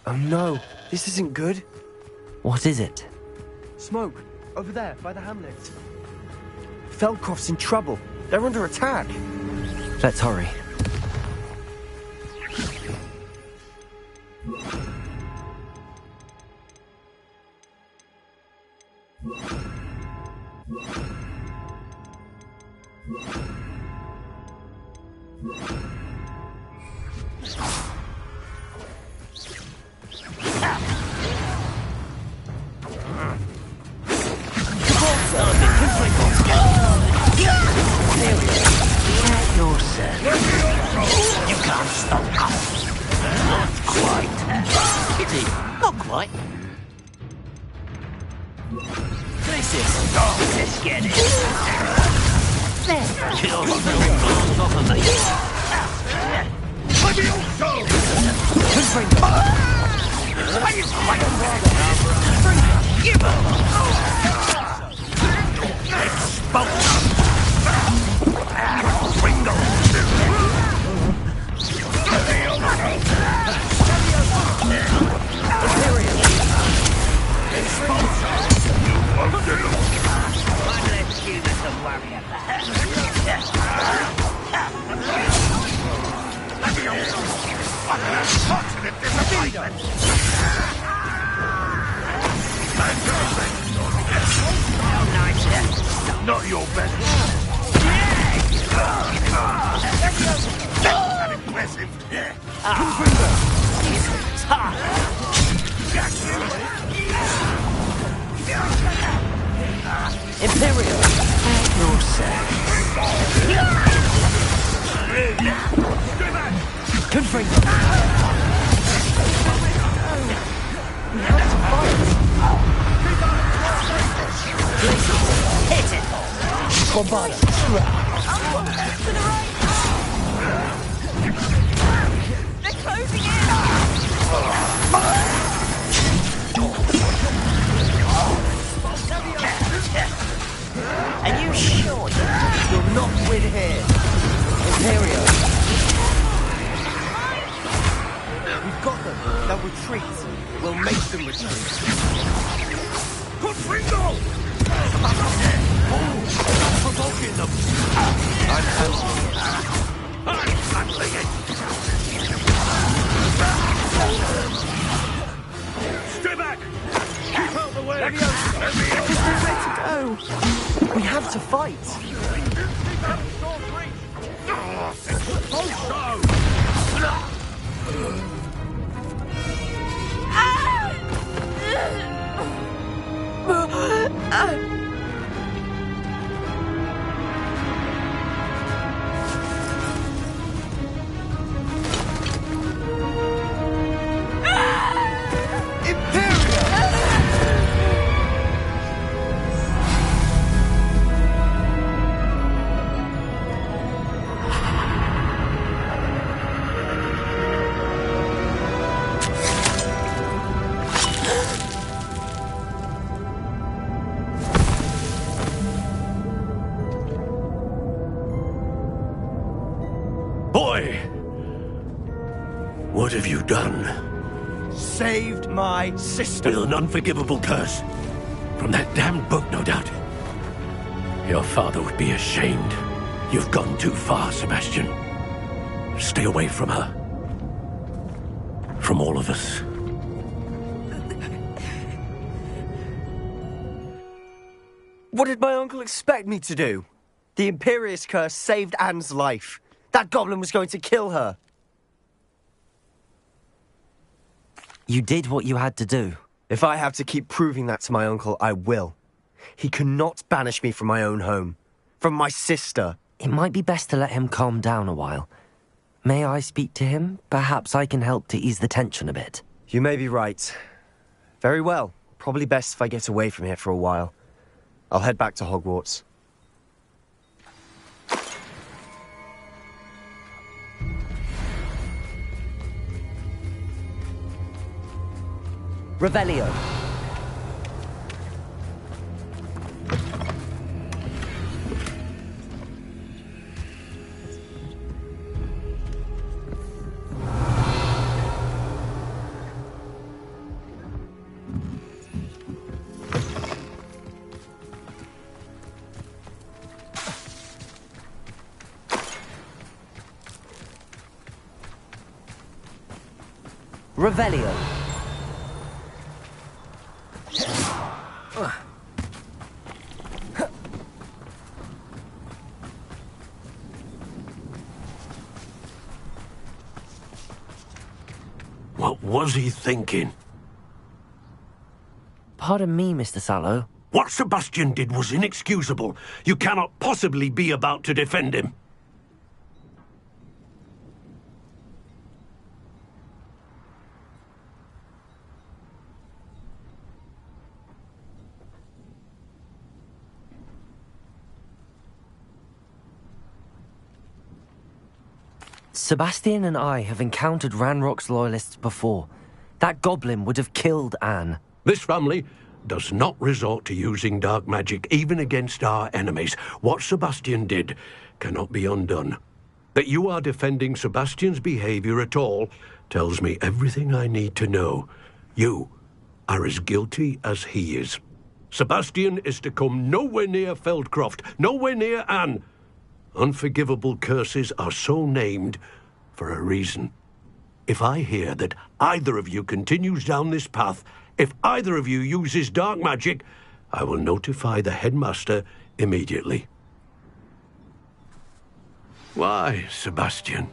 Oh no, this isn't good. What is it? Smoke, over there, by the hamlet. Feldcroft's in trouble. They're under attack. Let's hurry. You can't stop us. Not quite. Kitty, not quite. Gracious. Oh, let's get it. There. Kill the off of me. Let me also. Give up. Expose. Not your best. Impressive. Imperial! No, sir. Confringo! We have to fight. Hit it! Bombada! To the right! They're closing Are you sure you'll not win here? Imperial! We've got them. They'll retreat. We'll make them retreat. Confringo! Provoking them. I'm handling it. I'm handling it. Stay back! Keep out the way! Where's to go? We have to fight. Boy! What have you done? Saved my sister. With an unforgivable curse. From that damned book, no doubt. Your father would be ashamed. You've gone too far, Sebastian. Stay away from her. From all of us. What did my uncle expect me to do? The Imperious Curse saved Anne's life. That goblin was going to kill her. You did what you had to do. If I have to keep proving that to my uncle, I will. He cannot banish me from my own home. From my sister. It might be best to let him calm down a while. May I speak to him? Perhaps I can help to ease the tension a bit. You may be right. Very well. Probably best if I get away from here for a while. I'll head back to Hogwarts. Revelio. Revelio. What was he thinking? Pardon me, Mr. Sallow. What Sebastian did was inexcusable. You cannot possibly be about to defend him. Sebastian and I have encountered Ranrock's loyalists before. That goblin would have killed Anne. This family does not resort to using dark magic, even against our enemies. What Sebastian did cannot be undone. That you are defending Sebastian's behavior at all tells me everything I need to know. You are as guilty as he is. Sebastian is to come nowhere near Feldcroft, nowhere near Anne. Unforgivable curses are so named for a reason. If I hear that either of you continues down this path, if either of you uses dark magic, I will notify the headmaster immediately. Why, Sebastian?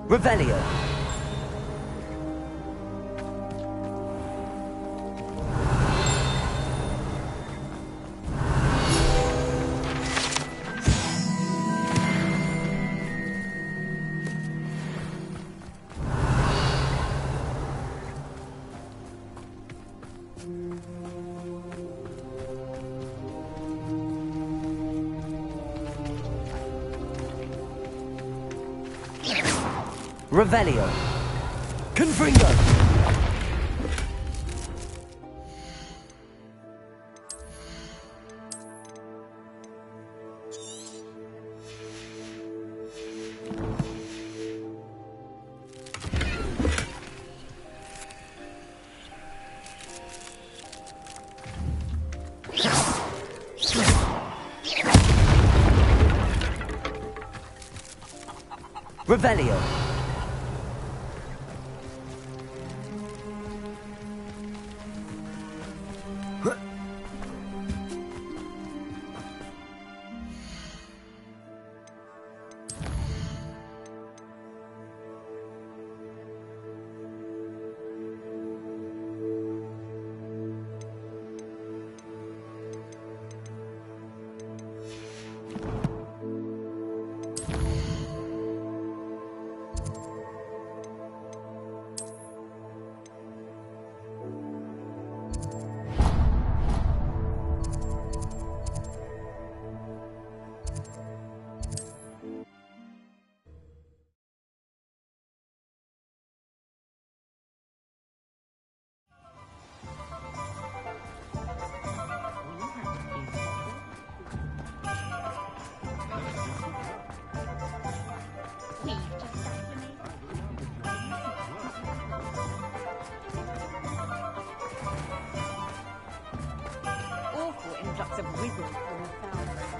Revelio. Revelio. Confringo. Revelio. Awful influx of wizards from the south.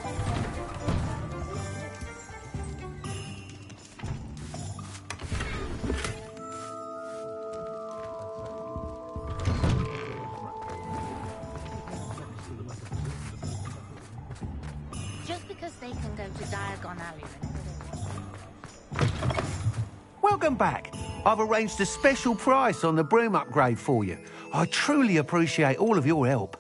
Just because they can go to Diagon Alley whenever they want. Welcome back. I've arranged a special price on the broom upgrade for you. I truly appreciate all of your help.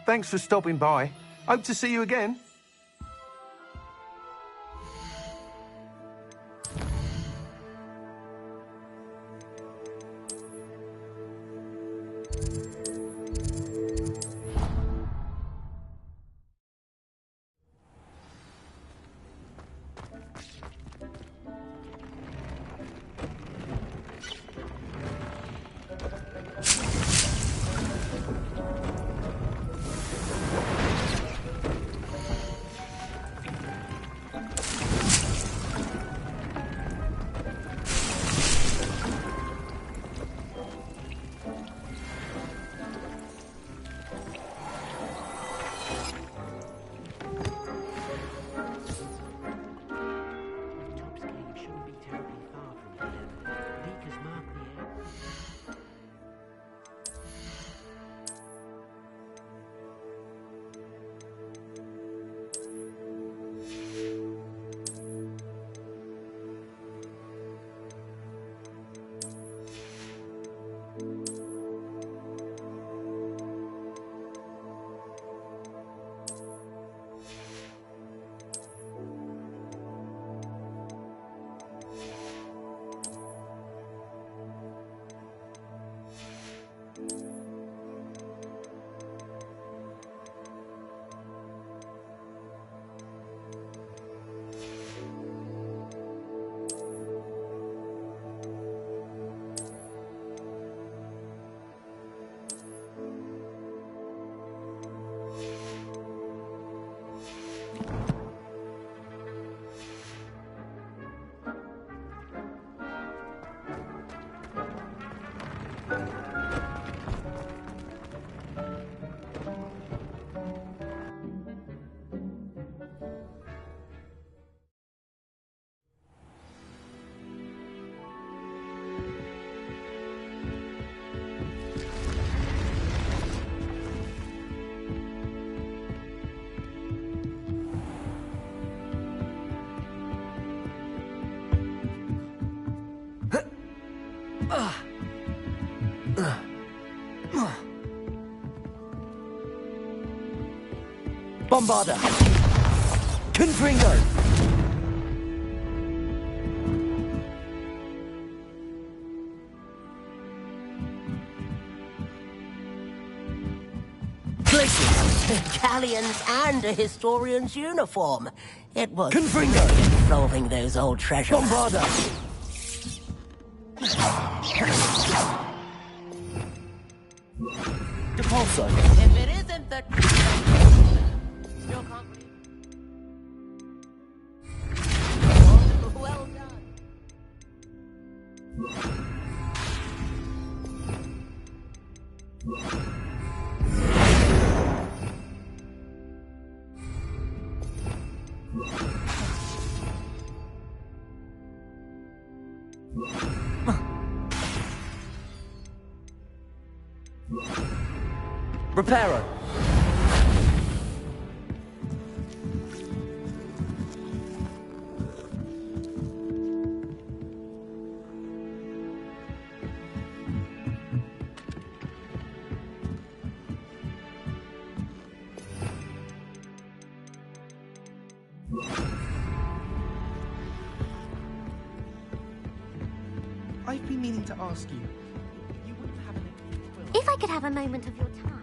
Thanks for stopping by. Hope to see you again. Bombarda! Confringo! Galleons and a historian's uniform. It was Confringo! solving those old treasures. Bombarda! Depulso! If it isn't the... Still can't believe... Well done. Reparo. I've been meaning to ask you. You wouldn't have an... If I could have a moment of your time.